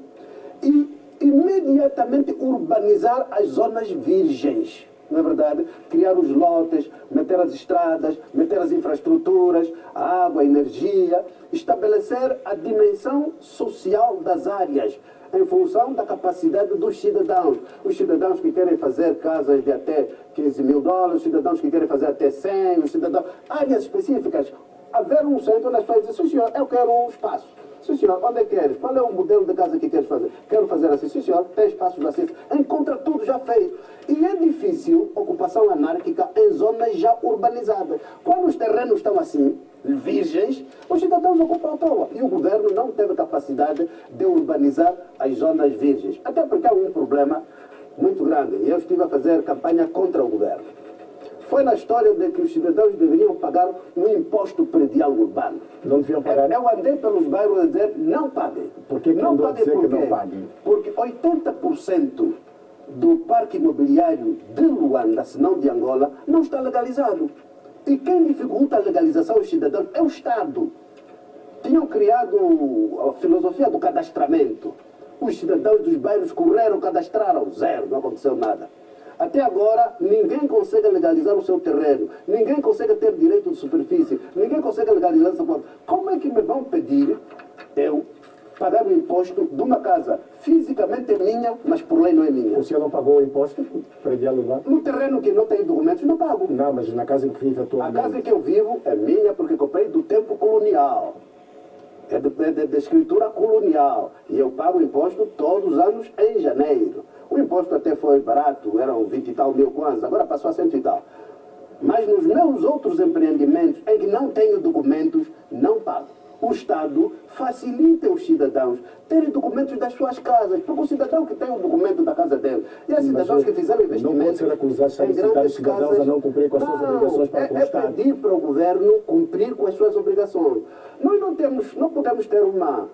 e imediatamente urbanizar as zonas virgens. Na é verdade, criar os lotes, meter as estradas, meter as infraestruturas, a água, a energia, estabelecer a dimensão social das áreas em função da capacidade dos cidadãos. Os cidadãos que querem fazer casas de até 15 mil dólares, os cidadãos que querem fazer até 100, os cidadãos... Áreas específicas. Haver um centro onde as pessoas dizem, sim senhor, eu quero um espaço. Sim senhor, onde é que queres? Qual é o modelo de casa que queres fazer? Quero fazer assim, sim senhor, tem espaços assim. Encontra tudo já feito. E é difícil ocupação anárquica em zonas já urbanizadas. Quando os terrenos estão assim, virgens, os cidadãos ocupam à toa. E o governo não teve capacidade de urbanizar as zonas virgens. Até porque há um problema muito grande. E eu estive a fazer campanha contra o governo. Foi na história de que os cidadãos deveriam pagar um imposto predial urbano. Não deviam pagar? Eu andei pelos bairros a dizer, não paguem. Por que não andou a paguem dizer por que não quê? paguem? Porque 80% do parque imobiliário de Luanda, se não de Angola, não está legalizado. E quem dificulta a legalização dos cidadãos é o Estado. Tinham criado a filosofia do cadastramento. Os cidadãos dos bairros correram, cadastraram, zero, não aconteceu nada. Até agora, ninguém consegue legalizar o seu terreno, ninguém consegue ter direito de superfície, ninguém consegue legalizar essa coisa. Como é que me vão pedir eu pagar o imposto de uma casa fisicamente é minha, mas por lei não é minha? O senhor não pagou o imposto predial urbano? No terreno que não tem documentos, não pago. Não, mas na casa em que vive A atualmente. casa em que eu vivo é minha porque comprei do tempo colonial. É de escritura colonial. E eu pago imposto todos os anos em janeiro. O imposto até foi barato, eram 20 e tal mil kwanzas, agora passou a 100 e tal. Mas nos meus outros empreendimentos em que não tenho documentos, não pago. O Estado facilita os cidadãos terem documentos das suas casas, porque o cidadão que tem o documento da casa dele, e há cidadãos que fizeram investimentos não pode ser acusado de solicitar os cidadãos a não cumprir com as suas obrigações para com o Estado. É pedir para o governo cumprir com as suas obrigações. Nós não podemos ter uma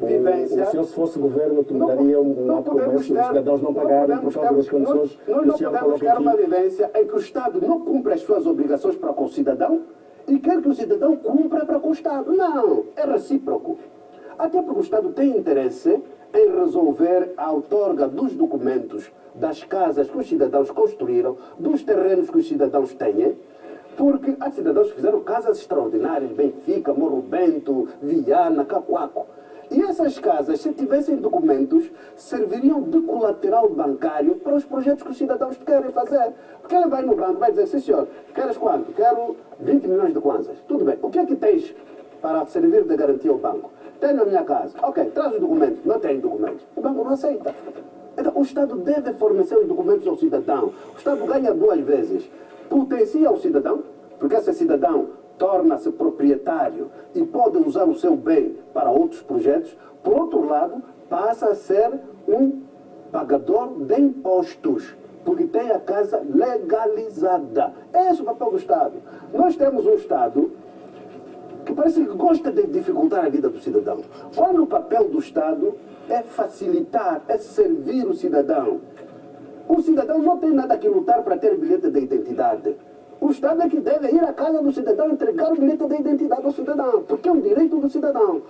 vivência... O senhor, se fosse governo, tomaria um ato como esse, os cidadãos não pagarem por causa das condições que o senhor podemos coloca ter uma aqui. vivência em que o Estado não cumpre as suas obrigações para com o cidadão e quer que o cidadão cumpra para com o Estado. Não, é recíproco. Até porque o Estado tem interesse em resolver a outorga dos documentos das casas que os cidadãos construíram, dos terrenos que os cidadãos têm, porque há cidadãos que fizeram casas extraordinárias, Benfica, Morro Bento, Viana, Cacoaco. E essas casas, se tivessem documentos, serviriam de colateral bancário para os projetos que os cidadãos querem fazer. Porque ele vai no banco e vai dizer, sim senhor, queres quanto? Quero 20 milhões de kwanzas. Tudo bem, o que é que tens para servir de garantia ao banco? Tenho na minha casa. Ok, traz os documentos. Não tem documentos. O banco não aceita. Então, o Estado deve fornecer os documentos ao cidadão. O Estado ganha duas vezes. Potencia o cidadão, porque esse cidadão torna-se proprietário e pode usar o seu bem para outros projetos. Por outro lado, passa a ser um pagador de impostos, porque tem a casa legalizada. Esse é o papel do Estado. Nós temos um Estado que parece que gosta de dificultar a vida do cidadão. Quando o papel do Estado é facilitar, é servir o cidadão. O cidadão não tem nada que lutar para ter bilhete de identidade. O Estado é que deve ir à casa do cidadão e entregar o bilhete de identidade ao cidadão, porque é um direito do cidadão.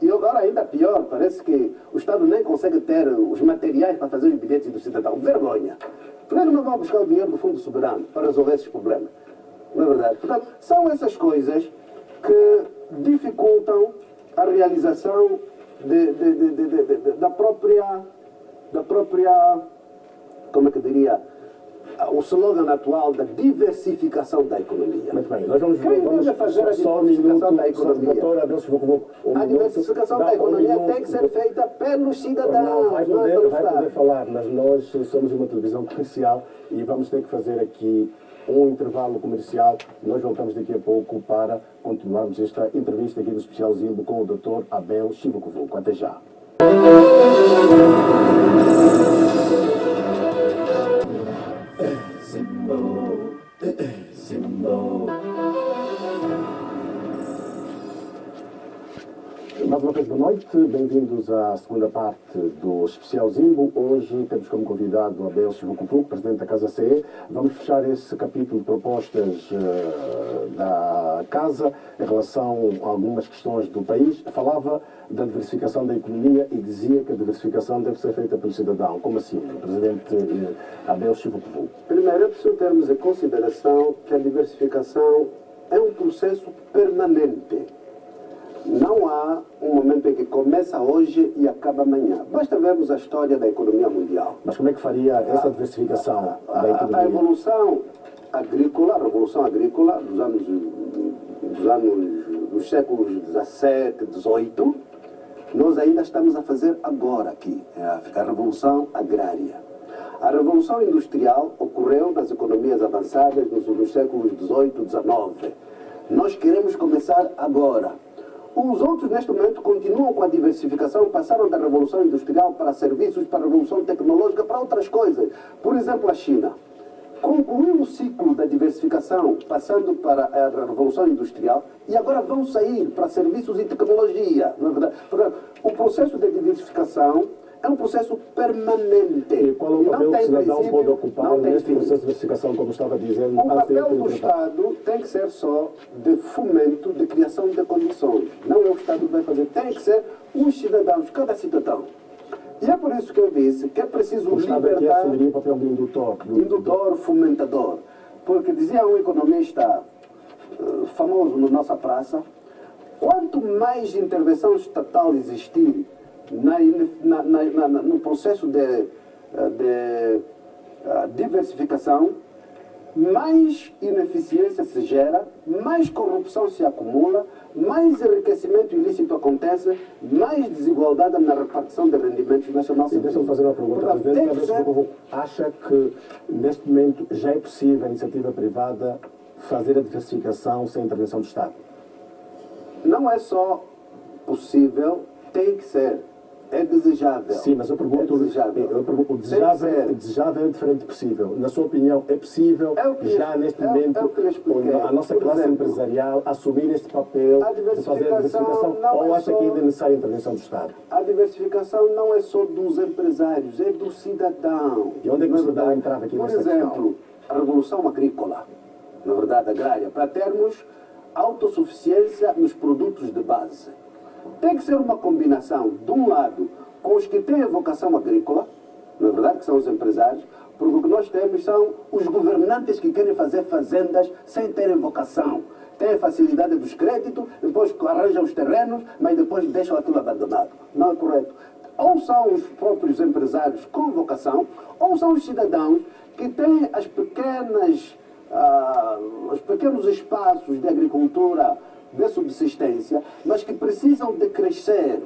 E agora ainda pior, parece que o Estado nem consegue ter os materiais para fazer os bilhetes do cidadão. Vergonha. Por que não vão buscar o dinheiro do Fundo Soberano para resolver esses problemas? Não é verdade? Portanto, são essas coisas que dificultam a realização da própria, como é que eu diria, o slogan atual da diversificação da economia. Muito bem, nós vamos deve fazer a só um diversificação minuto, da economia? doutor Adelso, A diversificação da economia tem que ser feita pelos cidadãos, Não, vai não é pelo poder Estado. falar, mas nós somos uma televisão comercial e vamos ter que fazer aqui um intervalo comercial. Nós voltamos daqui a pouco para continuarmos esta entrevista aqui no Especial Zimbo com o Dr. Abel Chivucovuco. Até já. Mais uma vez, boa noite. Bem-vindos à segunda parte do Especial Zimbo. Hoje temos como convidado Abel Chivucuvu, presidente da Casa CE. Vamos fechar esse capítulo de propostas da Casa em relação a algumas questões do país. Falava da diversificação da economia e dizia que a diversificação deve ser feita pelo cidadão. Como assim, presidente Abel Chivucuvu? Primeiro, é preciso termos em consideração que a diversificação é um processo permanente. Não há um momento em que começa hoje e acaba amanhã. Basta vermos a história da economia mundial. Mas como é que faria essa diversificação da economia? A evolução agrícola, a revolução agrícola dos séculos 17, 18, nós ainda estamos a fazer agora aqui, a revolução agrária. A revolução industrial ocorreu nas economias avançadas nos séculos 18, 19. Nós queremos começar agora. Os outros, neste momento, continuam com a diversificação, passaram da revolução industrial para serviços, para a revolução tecnológica, para outras coisas. Por exemplo, a China concluiu o ciclo da diversificação, passando para a revolução industrial, e agora vão sair para serviços e tecnologia. Não é verdade? Portanto, o processo de diversificação é um processo permanente. E qual é o papel que o cidadão pode ocupar neste processo de diversificação, como estava dizendo? O papel do Estado tem que ser só de fomento, de criação de condições. Não é o Estado que vai fazer, tem que ser os cidadãos, cada cidadão. E é por isso que eu disse que é preciso o Estado aqui libertar... assumiria o papel de indutor. Indutor, fomentador. Porque dizia um economista famoso na nossa praça, quanto mais intervenção estatal existir no processo de diversificação, mais ineficiência se gera, mais corrupção se acumula, mais enriquecimento ilícito acontece, mais desigualdade na repartição de rendimentos nacional. E deixa-me fazer uma pergunta, presidente. Acha que neste momento já é possível a iniciativa privada fazer a diversificação sem intervenção do Estado? Não é só possível, tem que ser. É desejável. Sim, mas eu pergunto, o desejável é diferente de possível. Na sua opinião, é possível já neste momento a nossa classe empresarial assumir este papel de fazer a diversificação, ou acha que ainda é necessária a intervenção do Estado? A diversificação não é só dos empresários, é do cidadão. E onde é que o cidadão entrava aqui nesta questão? Por exemplo, a revolução agrícola, na verdade agrária, para termos autossuficiência nos produtos de base. Tem que ser uma combinação, de um lado, com os que têm a vocação agrícola, na verdade, que são os empresários, porque o que nós temos são os governantes que querem fazer fazendas sem terem vocação. Têm a facilidade dos créditos, depois arranjam os terrenos, mas depois deixam aquilo abandonado. Não é correto. Ou são os próprios empresários com vocação, ou são os cidadãos que têm os pequenos espaços de agricultura de subsistência, mas que precisam de crescer.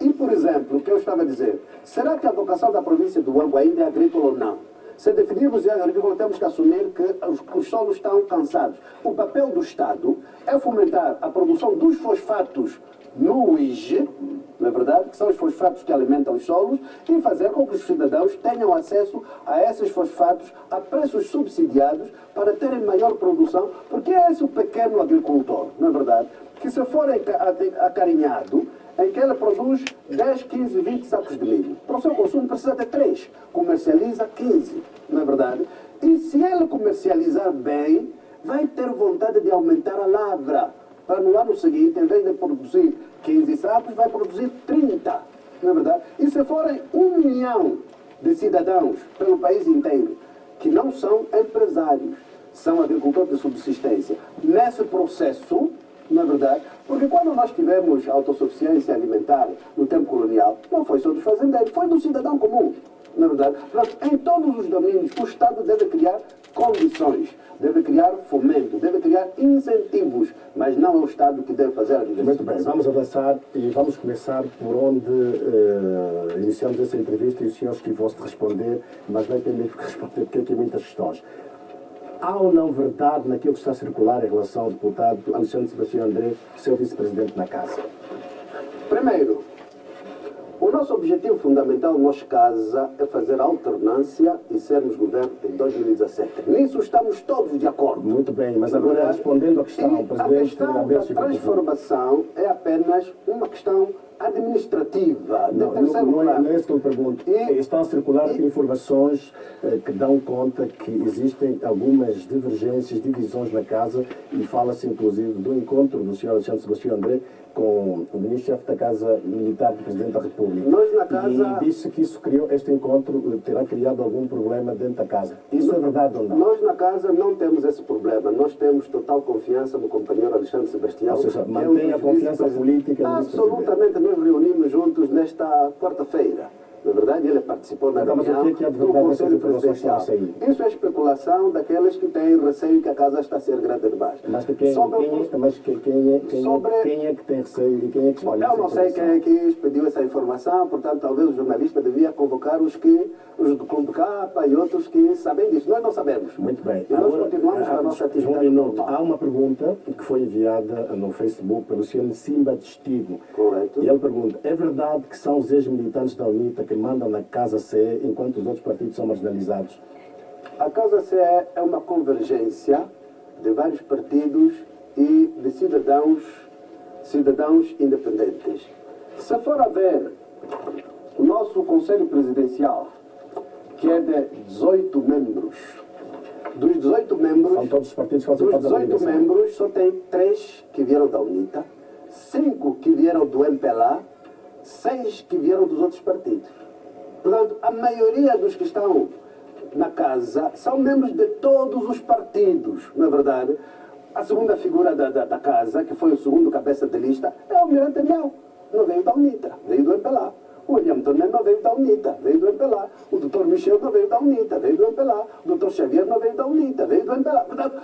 E, por exemplo, o que eu estava a dizer, será que a vocação da província do Huambo ainda é agrícola ou não? Se definirmos a agrícola, temos que assumir que os solos estão cansados. O papel do Estado é fomentar a produção dos fosfatos no UIG, não é verdade? Que são os fosfatos que alimentam os solos, e fazer com que os cidadãos tenham acesso a esses fosfatos a preços subsidiados para terem maior produção, porque é esse o pequeno agricultor, não é verdade? Que se for acarinhado, em que ele produz 10, 15, 20 sacos de milho. Para o seu consumo precisa de 3, comercializa 15, não é verdade? E se ele comercializar bem, vai ter vontade de aumentar a lavra, para no ano seguinte, em vez de produzir 15 sacos, vai produzir 30, não é verdade? E se forem 1 milhão de cidadãos pelo país inteiro, que não são empresários, são agricultores de subsistência, nesse processo, não é verdade? Porque quando nós tivemos autossuficiência alimentar no tempo colonial, não foi só dos fazendeiros, foi do cidadão comum, não é verdade? Portanto, em todos os domínios, o Estado deve criar condições, deve criar fomento, deve criar incentivos, mas não é o Estado que deve fazer a diversificação. Muito bem, vamos avançar e vamos começar por onde iniciamos essa entrevista, e o senhor esquivou-se de responder, mas vai ter mesmo que responder, porque aqui há muitas questões. Há ou não verdade naquilo que está a circular em relação ao deputado Alexandre Sebastião André, seu vice-presidente na Casa? Primeiro, o nosso objetivo fundamental, nós Casa, é fazer a alternância e sermos governo em 2017. Nisso estamos todos de acordo. Muito bem, mas agora respondendo à questão, a questão da transformação é apenas uma questão administrativa, de Não, terceiro não plano. é isso que eu pergunto. E- Estão a circular informações que dão conta que existem algumas divergências, divisões na casa e fala-se inclusive do encontro do Sr. Alexandre Sebastião André com o ministro-chefe da Casa Militar do Presidente da República. Nós na casa- E disse que isso criou, este encontro terá criado algum problema dentro da casa. Isso é verdade ou não? Nós na casa não temos esse problema. Nós temos total confiança no companheiro Alexandre Sebastião. Ou seja, que é mantém um a dos confiança vice-presidentes. política do vice-presidente. Absolutamente, nós reunimos juntos nesta quarta-feira. Na verdade, ele participou na Então, mas o reunião que é de do verdade Conselho nessas informações Presidencial. que estão a sair? Isso é especulação daqueles que têm receio que a casa está a ser grande demais. Mas de quem, Sobre- quem é que tem receio e quem é que espalha Eu essa não sei quem é informação? que pediu essa informação, portanto, talvez o jornalista devia convocar os do Clube Capa e outros que sabem disso. Nós não sabemos. Muito bem. E nós continuamos com a nossa um atividade minuto. normal. Há uma pergunta que foi enviada no Facebook pelo Sr. Simba Testigo. Correto. E ele pergunta: é verdade que são os ex-militantes da UNITA que mandam na Casa CE enquanto os outros partidos são marginalizados? A Casa CE é uma convergência de vários partidos e de cidadãos independentes. Se for a ver o nosso Conselho Presidencial, que é de 18 membros, dos 18 membros, São todos os partidos que fazem dos parte da 18 coligação. membros, só tem 3 que vieram da UNITA, 5 que vieram do MPLA, 6 que vieram dos outros partidos. Portanto, a maioria dos que estão na casa são membros de todos os partidos, não é verdade? A segunda figura da casa, que foi o segundo cabeça de lista, é o Almirante Mel. Não veio da UNITA, veio do MPLA. O William Toné não veio da UNITA, veio do MPLA. O Dr. Michel não veio da UNITA, veio do MPLA. O Dr. Xavier não veio da UNITA, veio do MPLA. Portanto,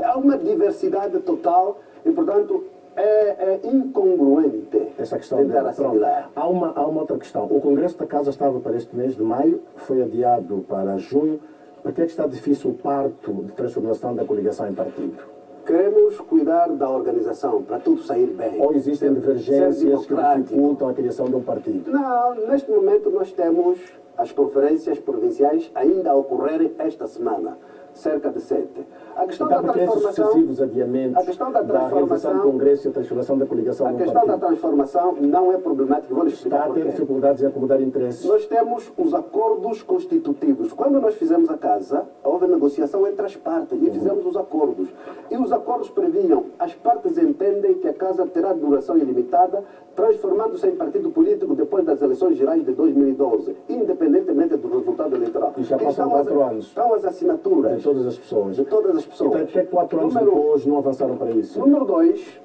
há uma diversidade total e, portanto, é incongruente Essa questão tentar dela. assimilar. Há uma outra questão. O Congresso da Casa estava para este mês de maio, foi adiado para junho. Por que é que está difícil o parto de transformação da coligação em partido? Queremos cuidar da organização para tudo sair bem. Ou existem Ser divergências que democrático. dificultam a criação de um partido? Não, neste momento nós temos as conferências provinciais ainda a ocorrerem esta semana, cerca de 7. A questão Então, da por que esses transformação, sucessivos adiamentos a questão da realização do transformação, Congresso e a transformação da coligação a num questão da partido? transformação não é problemática. Vou lhe Está explicar a ter porquê. dificuldades em acomodar interesses? Nós temos os acordos constitutivos. Quando nós fizemos a casa, houve negociação entre as partes e fizemos os acordos. E os acordos previam, as partes entendem que a casa terá duração ilimitada, transformando-se em partido político depois das eleições gerais de 2012, independentemente do resultado eleitoral. E já passam Estão 4 anos. Estão as assinaturas De todas as pessoas. de todas as pessoas. Então, por que é que 4 anos Número- depois não avançaram para isso? Número 2,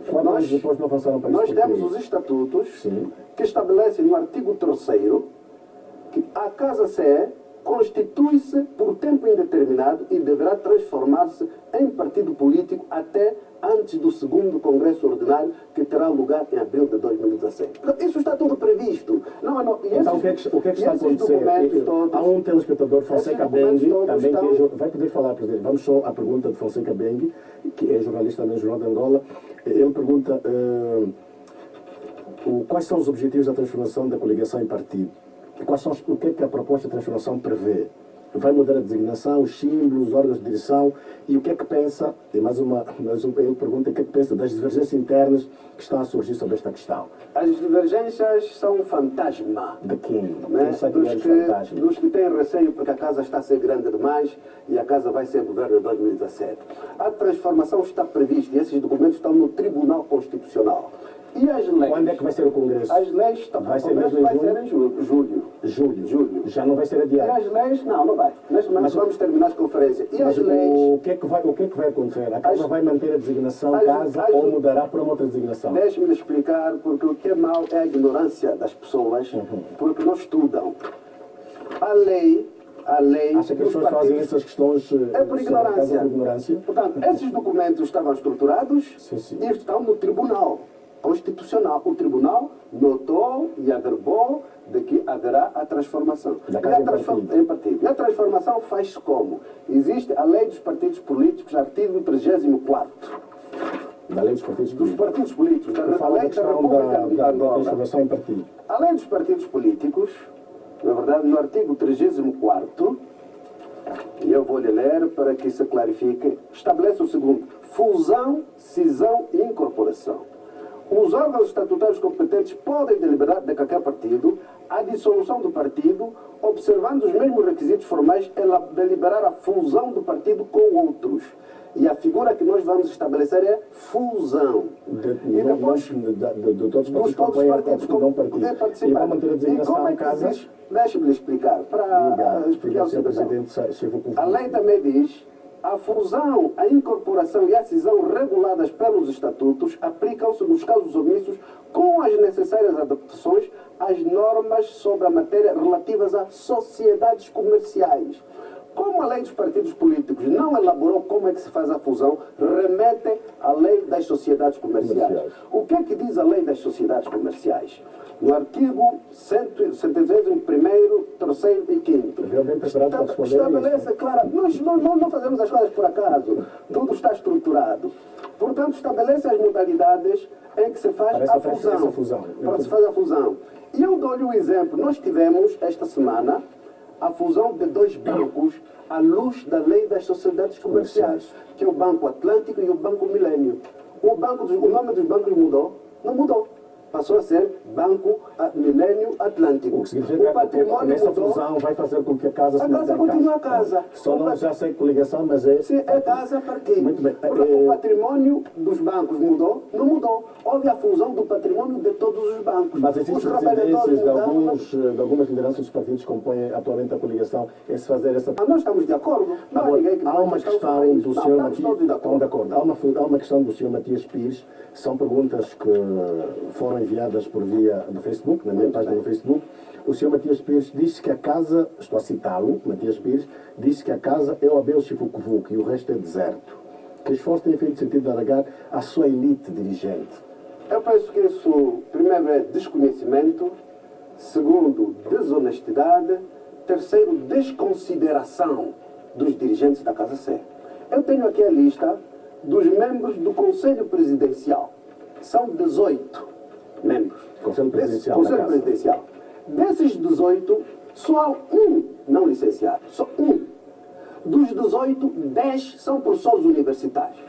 4 anos depois não avançaram para isso? nós por quê? temos os estatutos Sim. que estabelecem no artigo 3º que a Casa CE constitui-se por tempo indeterminado e deverá transformar-se em partido político até antes do segundo Congresso Ordinário, que terá lugar em abril de 2017. Portanto, isso está tudo previsto. E Então, esses- o que é que está a esses acontecer? documentos todos- Há um telespectador, Fonseca esses documentos Bengue, todos também que estão- vai poder falar, presidente. Vamos só à pergunta de Fonseca Bengue, que é jornalista no Jornal de Angola. Ele pergunta quais são os objetivos da transformação da coligação em partido? E o que é que a proposta de transformação prevê? Vai mudar a designação, os símbolos, os órgãos de direção e o que é que pensa, e ele pergunta o que é que pensa das divergências internas que estão a surgir sobre esta questão. As divergências são um fantasma. De quem? Né? Quem sabe Dos os fantasmas? dos que têm receio porque a casa está a ser grande demais e a casa vai ser governo em 2017. A transformação está prevista e esses documentos estão no Tribunal Constitucional. E as leis? Quando é que vai ser o Congresso? As leis estão. Vai o ser Congresso mesmo em vai ser em julho. Julho. Já não vai ser E adiado. as leis, não vai. Neste momento Mas- vamos terminar as conferências. E Mas as leis, o que é que vai acontecer? A casa As- vai manter a designação as- casa as- ou mudará para uma outra designação? deixe-me explicar, porque o que é mau é a ignorância das pessoas, porque não estudam. A lei Acha que as dos pessoas fazem partidos- essas questões É por ignorância. por ignorância? Portanto, esses documentos estavam estruturados Sim. e estão no Tribunal Constitucional. O Tribunal notou e averbou de que haverá a transformação. Da E casa a em partido. em partido. E a transformação faz-se como? Existe a Lei dos Partidos Políticos, artigo 34. Da lei dos partidos Dos políticos. partidos políticos, Que fala da Lei da questão República de da Angola. transformação em partido. A Lei dos Partidos Políticos, na verdade, no artigo 34º, e eu vou lhe ler para que se clarifique, estabelece o seguinte: fusão, cisão e incorporação. Os órgãos estatutários competentes podem deliberar de qualquer partido a dissolução do partido, observando os mesmos requisitos formais, deliberar a fusão do partido com outros. E a figura que nós vamos estabelecer é fusão. E depois, de todos os partidos que não poder participar. E vai manter a designação em casa. Deixe-me lhe explicar. Para explicar o Sr. Presidente, a lei também diz: a fusão, a incorporação e a cisão reguladas pelos estatutos aplicam-se nos casos omисsos com as necessárias adaptações às normas sobre a matéria relativas a sociedades comerciais. Como a lei dos partidos políticos não elaborou como é que se faz a fusão, remete à lei das sociedades comerciais. O que é que diz a lei das sociedades comerciais? No artigo 101º, 3º e 5º. Estabelece, claro, nós não fazemos as coisas por acaso, tudo está estruturado. Portanto, estabelece as modalidades em que se faz a fusão. Para se fazer a fusão. E eu dou-lhe um exemplo. Nós tivemos, esta semana, a fusão de dois bancos à luz da lei das sociedades comerciais, que é o Banco Atlântico e o Banco Milênio. O nome dos bancos mudou? Não mudou. Passou a ser Banco Milênio Atlântico. O patrimônio nessa fusão vai fazer com que a casa se mantenha. A casa continua a casa. Só não já sei coligação, mas é... Sim, é casa a partir. Muito bem. O patrimônio dos bancos mudou? Não mudou. Houve a fusão do patrimônio de todos os bancos. Mas existem presidências de algumas lideranças dos partidos que compõem atualmente a coligação em se fazer essa... Nós estamos de acordo. Há uma questão do Sr. Matias... Estão de acordo. Há uma questão do Sr. Matias Pires. São perguntas que foram enviadas por via do Facebook, na minha página do Facebook. O Sr. Matias Pires disse que a casa, estou a citá-lo, Matias Pires, disse que a casa é o Abel Chifucuvuc e o resto é deserto. Que esforço tem feito sentido de alargar à sua elite dirigente? Eu penso que isso, primeiro, é desconhecimento, segundo, desonestidade, terceiro, desconsideração dos dirigentes da Casa Sé. Eu tenho aqui a lista dos membros do Conselho Presidencial. São 18 membros. Conselho Presidencial. Conselho Presidencial. Desses 18, só há um não licenciado. Só um. Dos 18, 10 são professores universitários.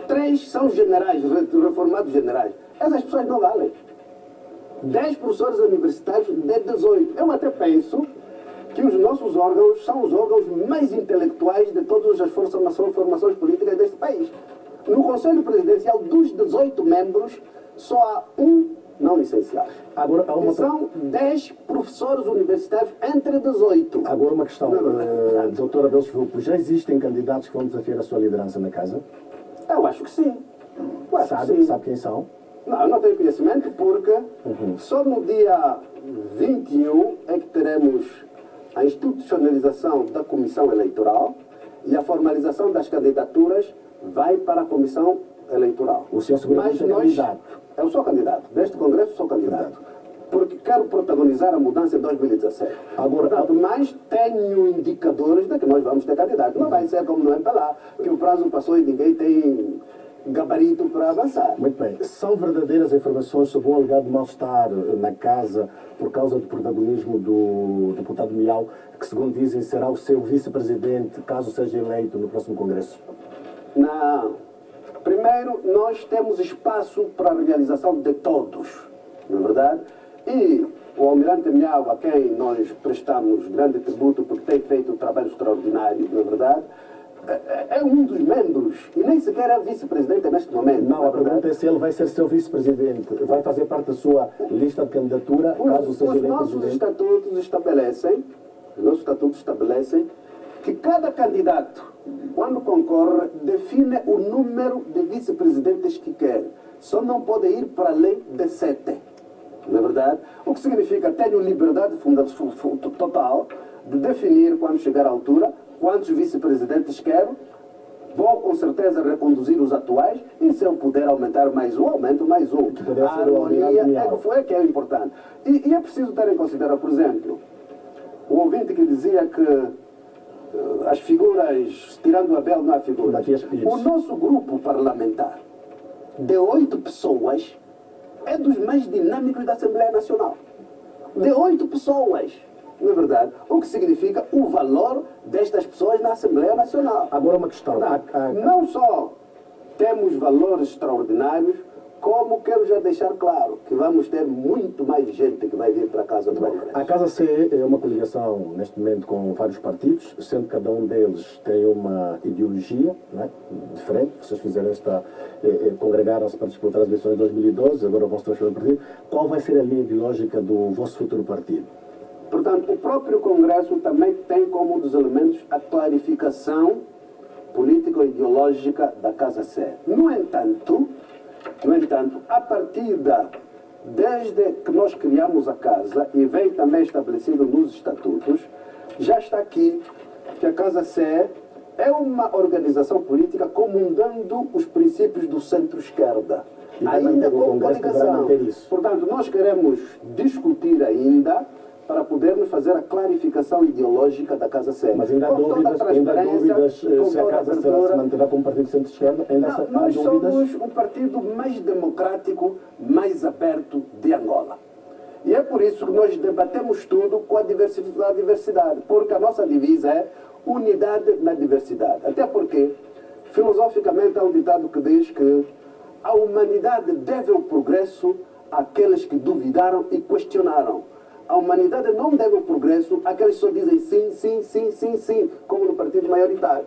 3 são generais, reformados generais. Essas pessoas não valem. 10 professores universitários de 18. Eu até penso que os nossos órgãos são os órgãos mais intelectuais de todas as formações políticas deste país. No Conselho Presidencial, dos 18 membros, só há um não licenciado. Agora, são 10 professores universitários entre 18. Agora uma questão, doutora Abel Chifucuvuc, já existem candidatos que vão desafiar a sua liderança na casa? Eu acho que sim. Sabe quem são? Não, eu não tenho conhecimento porque só no dia 21 é que teremos a institucionalização da Comissão Eleitoral e a formalização das candidaturas vai para a Comissão Eleitoral. O senhor seguramente é candidato? Eu sou candidato. Deste Congresso sou candidato. Porque quero protagonizar a mudança em 2017. Portanto, mas tenho indicadores de que nós vamos ter candidato. Não vai ser como no MPLA, que o prazo passou e ninguém tem gabarito para avançar. Muito bem. São verdadeiras informações sobre um alegado mal-estar na casa por causa do protagonismo do deputado Miau, que, segundo dizem, será o seu vice-presidente, caso seja eleito no próximo Congresso? Não. Primeiro, nós temos espaço para a realização de todos, não é verdade? E o almirante Miau, a quem nós prestamos grande tributo porque tem feito um trabalho extraordinário, não é verdade? É um dos membros e nem sequer é vice-presidente neste momento. Não, a pergunta é se ele vai ser seu vice-presidente. Vai fazer parte da sua lista de candidatura, caso seja eleito presidente? Os nossos estatutos estabelecem que cada candidato, quando concorre, define o número de vice-presidentes que quer. Só não pode ir para além de 7. Não é verdade? O que significa que tenho liberdade total de definir, quando chegar à altura, quantos vice-presidentes quero. Vou com certeza reconduzir os atuais e se eu puder aumentar mais um, aumento mais um. A harmonia é que é importante. E é preciso ter em consideração, por exemplo, o ouvinte que dizia que as figuras, tirando o Abel, não há figuras. O nosso grupo parlamentar, de 8 pessoas, é dos mais dinâmicos da Assembleia Nacional. De 8 pessoas. Não é verdade? O que significa o valor destas pessoas na Assembleia Nacional. Agora uma questão. Não só temos valores extraordinários, Como quero já deixar claro que vamos ter muito mais gente que vai vir para a Casa do Congresso. A Casa C é uma coligação, neste momento, com vários partidos, sendo que cada um deles tem uma ideologia, não é, diferente. Vocês fizeram congregaram-se para disputar as eleições de 2012, agora vão se transformar em partido. Qual vai ser a linha ideológica do vosso futuro partido? Portanto, o próprio Congresso também tem como um dos elementos a clarificação político-ideológica da Casa C. No entanto, a partida, desde que nós criamos a Casa, e vem também estabelecido nos estatutos, já está aqui que a Casa C é uma organização política comungando os princípios do centro-esquerda. E Ainda o com Congresso vai coligação. manter isso. Portanto, nós queremos discutir ainda para podermos fazer a clarificação ideológica da Casa C. Mas ainda há Com toda a dúvidas transparência, com se a toda a Casa se abertura. manterá como partido centro-esquerda? Ainda há Nós dúvidas? somos o partido mais democrático, mais aberto de Angola. E é por isso que nós debatemos tudo com a diversidade, porque a nossa divisa é unidade na diversidade. Até porque, filosoficamente, há um ditado que diz que a humanidade deve o progresso àqueles que duvidaram e questionaram. A humanidade não deve o progresso àqueles que só dizem sim, sim, sim, sim, sim, como no partido maioritário.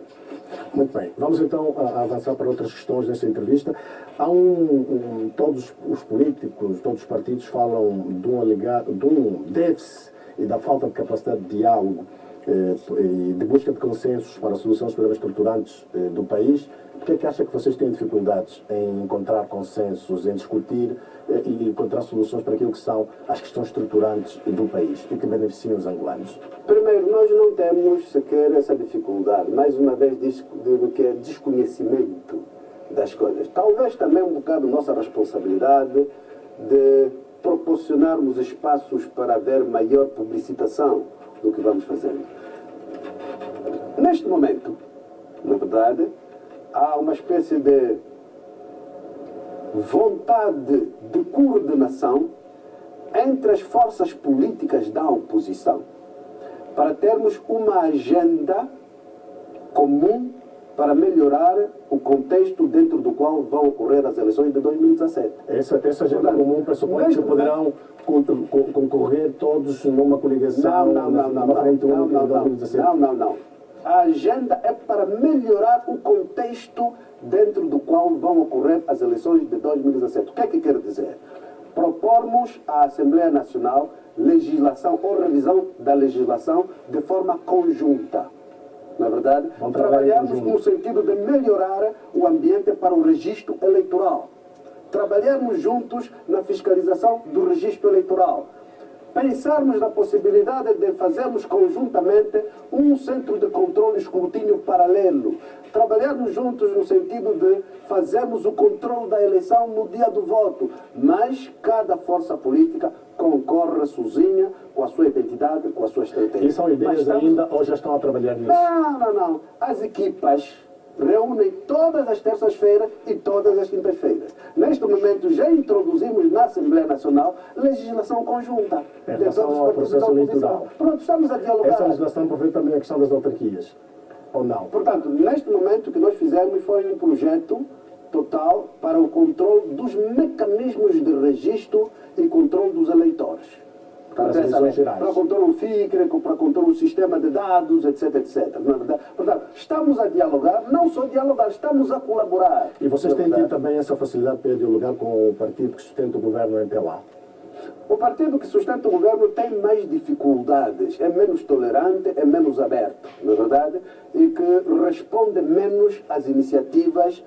Muito bem. Vamos então avançar para outras questões desta entrevista. Há todos os políticos, todos os partidos falam de um déficit e da falta de capacidade de diálogo e de busca de consensos para a solução dos problemas estruturantes do país. Por que acha que vocês têm dificuldades em encontrar consensos, em discutir e encontrar soluções para aquilo que são as questões estruturantes do país e que beneficiam os angolanos? Primeiro, nós não temos sequer essa dificuldade. Mais uma vez, digo que é desconhecimento das coisas. Talvez também um bocado nossa responsabilidade de proporcionarmos espaços para haver maior publicitação do que vamos fazendo. Neste momento, na verdade, há uma espécie de vontade de coordenação entre as forças políticas da oposição para termos uma agenda comum para melhorar o contexto dentro do qual vão ocorrer as eleições de 2017. Essa agenda comum pressupõe que poderão concorrer todos numa coligação, numa frente única em 2017? Não. A agenda é para melhorar o contexto dentro do qual vão ocorrer as eleições de 2017. O que é que quer dizer? Propormos à Assembleia Nacional legislação ou revisão da legislação de forma conjunta. Na verdade, trabalhamos no sentido de melhorar o ambiente para o registro eleitoral. Trabalharmos juntos na fiscalização do registro eleitoral. Pensarmos na possibilidade de fazermos conjuntamente um centro de controle e escrutínio paralelo. Trabalharmos juntos no sentido de fazermos o controle da eleição no dia do voto. Mas cada força política concorre sozinha com a sua identidade, com a sua estratégia. E são ideias ainda ou já estão a trabalhar nisso? Não. As equipas reúnem todas as terças-feiras e todas as quintas-feiras. Neste momento já introduzimos na Assembleia Nacional legislação conjunta. Em relação ao processo eleitoral. Pronto, estamos a dialogar. Essa legislação prevê também a questão das autarquias, ou não? Portanto, neste momento o que nós fizemos foi um projeto total para o controle dos mecanismos de registro e controle dos eleitores. Para as eleições gerais. Para o controle FICRE, para o controle do sistema de dados, etc. Não é verdade? Portanto, estamos a dialogar, não só dialogar, estamos a colaborar. E vocês têm tido também essa facilidade para dialogar com o partido que sustenta o governo em Pelá? O partido que sustenta o governo tem mais dificuldades, é menos tolerante, é menos aberto, não é verdade? E que responde menos às iniciativas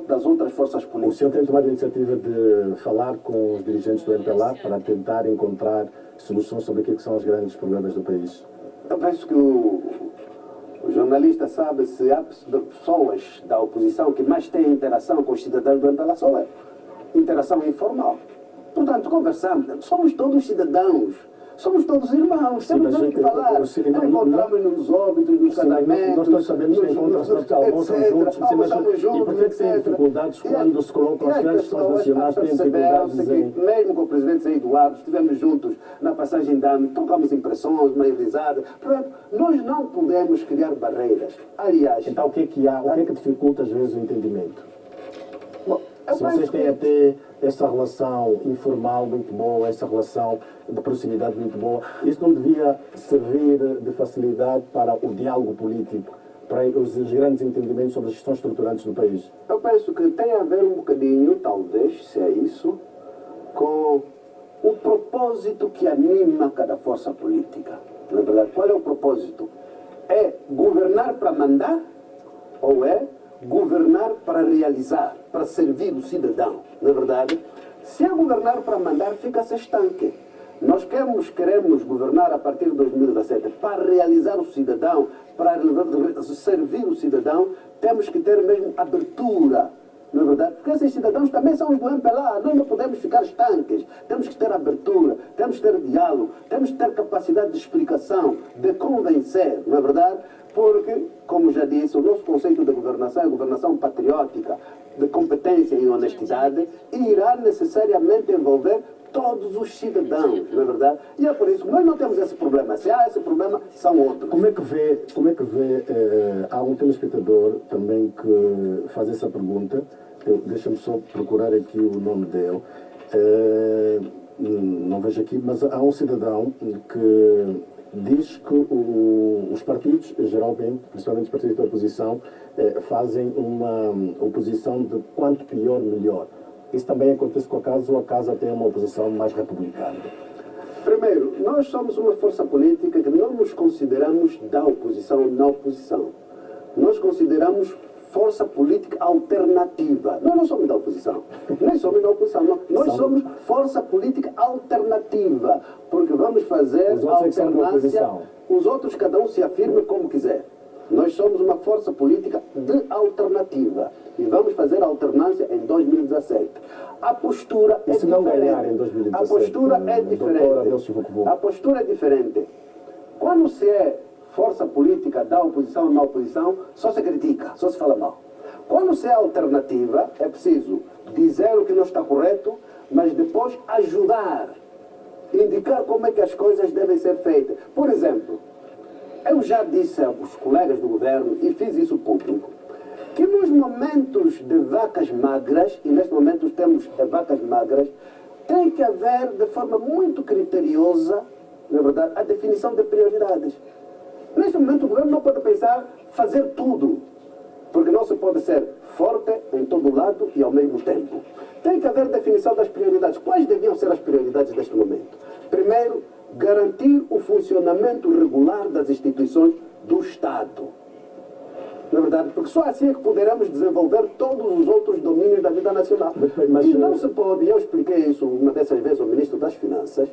das outras forças políticas. O senhor tem tomado a iniciativa de falar com os dirigentes do MPLA para tentar encontrar soluções sobre aquilo que são os grandes problemas do país? Eu penso que o jornalista sabe se há pessoas da oposição que mais têm interação com os cidadãos do MPLA, só é interação informal. Portanto, conversamos, somos todos cidadãos. Somos todos irmãos, temos mesmo que falar. Encontramos nos óbitos, nos casamentos. Nós todos sabemos que encontram-se, almoçam juntos, e por que têm dificuldades quando se colocam as grandes questões nacionais, têm dificuldades em... Mesmo com o presidente Zé Eduardo, estivemos juntos na passagem de ano, trocamos impressões, meio risadas. Portanto, nós não podemos criar barreiras. Aliás... Então o que é que há? O que é que dificulta às vezes o entendimento? Bom, Se vocês têm até essa relação informal muito boa, essa relação de proximidade muito boa, isso não devia servir de facilidade para o diálogo político, para os grandes entendimentos sobre as questões estruturantes do país? Eu penso que tem a ver um bocadinho, talvez, se é isso, com o propósito que anima cada força política. Na verdade, qual é o propósito? É governar para mandar ou é governar para realizar, para servir o cidadão? Na verdade, se é governar para mandar, fica-se estanque. Nós queremos governar a partir de 2017 para realizar o cidadão, para servir o cidadão, temos que ter mesmo abertura, não é verdade? Porque esses cidadãos também são os do MPLA, nós não podemos ficar estanques, temos que ter abertura, temos que ter diálogo, temos que ter capacidade de explicação, de convencer, não é verdade? Porque, como já disse, o nosso conceito de governação é governação patriótica, de competência e honestidade, e irá necessariamente envolver todos os cidadãos, não é verdade? E é por isso que nós não temos esse problema. Se há esse problema, são outros. Como é que vê há um telespectador também que faz essa pergunta, deixa-me só procurar aqui o nome dele, não vejo aqui, mas há um cidadão que diz que os partidos, geralmente, principalmente os partidos da oposição, fazem uma oposição de quanto pior, melhor. Isso também acontece com a Casa, ou a Casa tem uma oposição mais republicana? Primeiro, nós somos uma força política que não nos consideramos da oposição na oposição. Nós consideramos força política alternativa. Nós não somos da oposição. Nem somos da oposição. Não. Nós somos força política alternativa. Porque vamos fazer os outros alternância. Os outros, cada um se afirma como quiser. Nós somos uma força política de alternativa. E vamos fazer alternância em 2017. A postura é diferente. E se não ganhar em 2017? A postura é diferente. A postura é diferente. Quando se é força política da oposição ou na oposição, só se critica, só se fala mal. Quando se é alternativa, é preciso dizer o que não está correto, mas depois ajudar, indicar como é que as coisas devem ser feitas. Por exemplo, eu já disse aos colegas do governo, e fiz isso público, que nos momentos de vacas magras, e neste momento temos vacas magras, tem que haver de forma muito criteriosa, na verdade, a definição de prioridades. Neste momento o governo não pode pensar fazer tudo, porque não se pode ser forte em todo lado e ao mesmo tempo. Tem que haver definição das prioridades. Quais deviam ser as prioridades deste momento? Primeiro, garantir o funcionamento regular das instituições do Estado. Na verdade, porque só assim é que poderemos desenvolver todos os outros domínios da vida nacional. Mas e não se pode, eu expliquei isso uma dessas vezes ao Ministro das Finanças,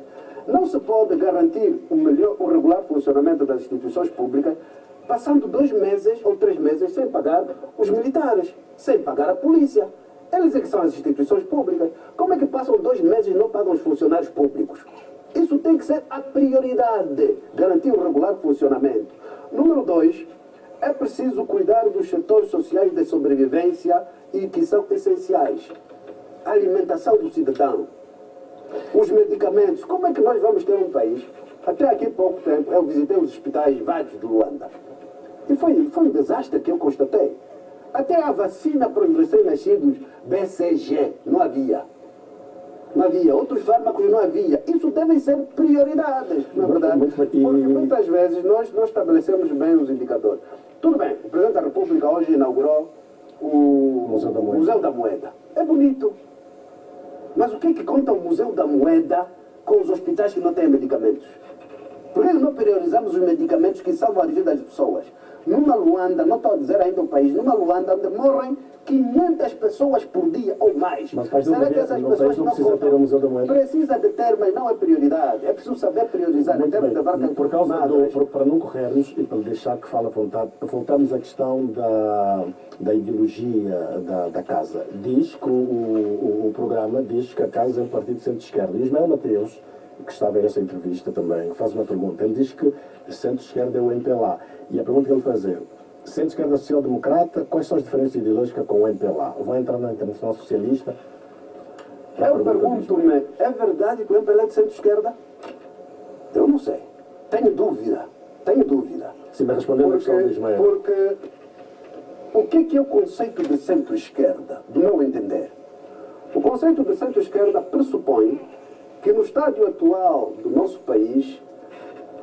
não se pode garantir o regular funcionamento das instituições públicas passando 2 meses ou 3 meses sem pagar os militares, sem pagar a polícia. Eles é que são as instituições públicas. Como é que passam 2 meses e não pagam os funcionários públicos? Isso tem que ser a prioridade, garantir o regular funcionamento. Número 2, é preciso cuidar dos setores sociais de sobrevivência e que são essenciais. A alimentação do cidadão, os medicamentos. Como é que nós vamos ter um país? Até aqui pouco tempo eu visitei os hospitais vários de Luanda. E foi um desastre que eu constatei. Até a vacina para os recém-nascidos BCG não havia. Não havia. Outros fármacos não havia. Isso devem ser prioridades, na verdade. Porque muitas vezes nós estabelecemos bem os indicadores. Tudo bem, o Presidente da República hoje inaugurou o Museu da Moeda. É bonito. Mas o que é que conta o Museu da Moeda com os hospitais que não têm medicamentos? Por que não priorizamos os medicamentos que salvam a vida das pessoas? Numa Luanda, não estou a dizer ainda o país, numa Luanda onde morrem 500 pessoas por dia ou mais. Mas será que essas pessoas não precisa ter o Museu da Moeda? Precisa de ter, mas não é prioridade. É preciso saber priorizar em termos de barca. Por causa para não corrermos e para deixar que fale à vontade, voltamos à questão da ideologia da Casa. Diz que o programa diz que a Casa é um partido de centro-esquerda. E Ismael Mateus, que está a ver essa entrevista também, faz uma pergunta. Ele diz que centro-esquerda é o MPLA. E a pergunta que ele fazer: centro-esquerda social-democrata, quais são as diferenças ideológicas com o MPLA? Vão entrar na Internacional Socialista? Eu pergunto-me, é verdade que o MPLA é de centro-esquerda? Eu não sei. Tenho dúvida. Sim, mas respondendo a questão de Ismael. Porque o que é o conceito de centro-esquerda, do meu entender? O conceito de centro-esquerda pressupõe que no estádio atual do nosso país,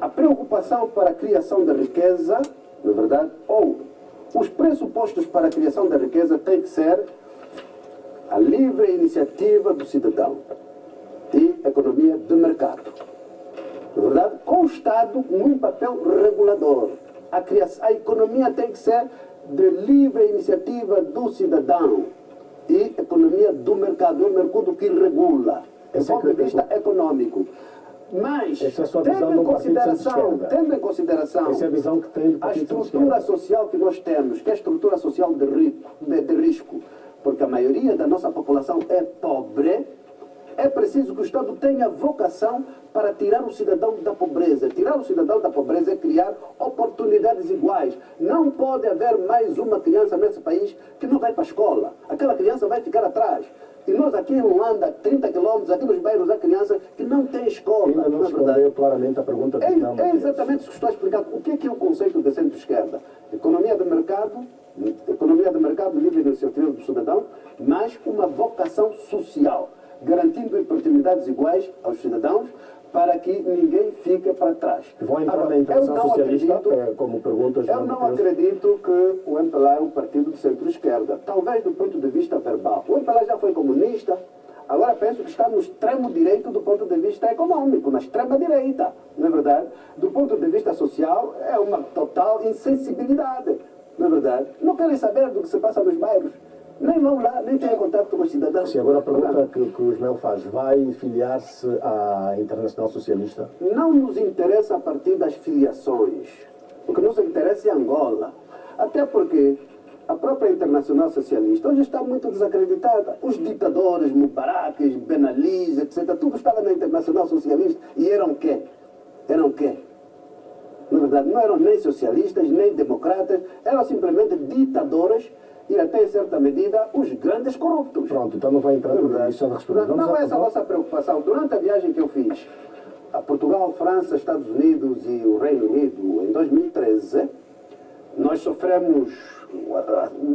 a preocupação para a criação da riqueza, na verdade, ou os pressupostos para a criação da riqueza têm que ser a livre iniciativa do cidadão e economia de mercado. Na verdade, com o Estado num papel regulador. A economia tem que ser de livre iniciativa do cidadão e economia do mercado. É o mercado que regula, do ponto de vista econômico. Mas, tendo em consideração essa é a visão que tem a estrutura social que nós temos, que é a estrutura social de risco, porque a maioria da nossa população é pobre, é preciso que o Estado tenha vocação para tirar o cidadão da pobreza. Tirar o cidadão da pobreza é criar oportunidades iguais. Não pode haver mais uma criança nesse país que não vai para a escola. Aquela criança vai ficar atrás. E nós aqui em Luanda, 30 quilômetros, aqui nos bairros, há criança que não tem escola. Ainda não respondeu claramente a pergunta do É exatamente isso que estou a explicar. O que é o conceito de centro-esquerda? Economia de mercado, livre iniciativa do cidadão, mas uma vocação social, garantindo oportunidades iguais aos cidadãos para que ninguém fique para trás. Vou entrar na intenção socialista, como perguntas. Eu não acredito que o MPLA é um partido de centro-esquerda. Talvez do ponto de vista verbal. O MPLA já foi comunista, agora penso que está no extremo direito do ponto de vista econômico, na extrema direita, não é verdade? Do ponto de vista social, é uma total insensibilidade, não é verdade? Não querem saber do que se passa nos bairros. Nem vão lá, nem têm contato com os cidadãos. Sim, agora a pergunta que o Ismael faz, vai filiar-se à Internacional Socialista? Não nos interessa a partir das filiações. O que nos interessa é Angola. Até porque a própria Internacional Socialista hoje está muito desacreditada. Os ditadores, Mubarak, Ben Ali, etc., tudo estava na Internacional Socialista e eram quê? Eram quê? Na verdade, não eram nem socialistas, nem democratas, eram simplesmente ditadores e até em certa medida os grandes corruptos. Pronto, então não vai entrar tudo isso. Não é essa a nossa preocupação. Durante a viagem que eu fiz a Portugal, França, Estados Unidos e o Reino Unido em 2013, nós sofremos,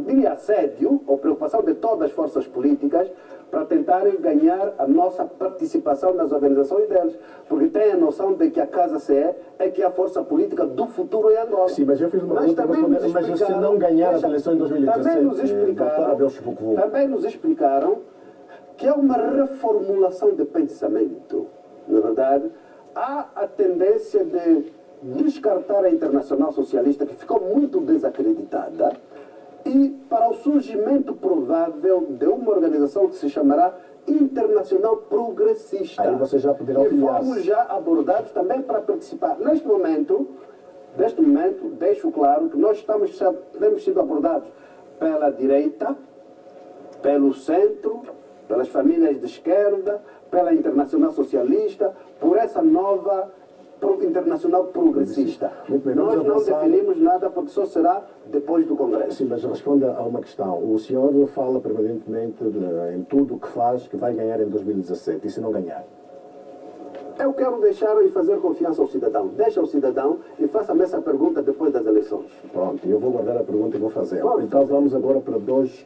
diria, assédio ou preocupação de todas as forças políticas para tentarem ganhar a nossa participação nas organizações deles, porque têm a noção de que a Casa CE é que é a força política do futuro em Angola. Sim, mas eu fiz uma pergunta, mas se não ganhar as eleições em 2017, também nos explicaram que é uma reformulação de pensamento. Na verdade, há a tendência de descartar a Internacional Socialista, que ficou muito desacreditada, e para o surgimento provável de uma organização que se chamará Internacional Progressista. Aí vocês já poderão filiar-se. E fomos já abordados também para participar. Neste momento, deixo claro que nós temos sido abordados pela direita, pelo centro, pelas famílias de esquerda, pela Internacional Socialista, por essa nova Internacional Progressista. Nós não definimos nada porque só será depois do Congresso. Sim, mas responda a uma questão. O senhor fala permanentemente em tudo o que faz que vai ganhar em 2017. E se não ganhar? Eu quero deixar e fazer confiança ao cidadão. Deixa o cidadão e faça-me essa pergunta depois das eleições. Pronto, eu vou guardar a pergunta e vou fazer. Então vamos agora para dois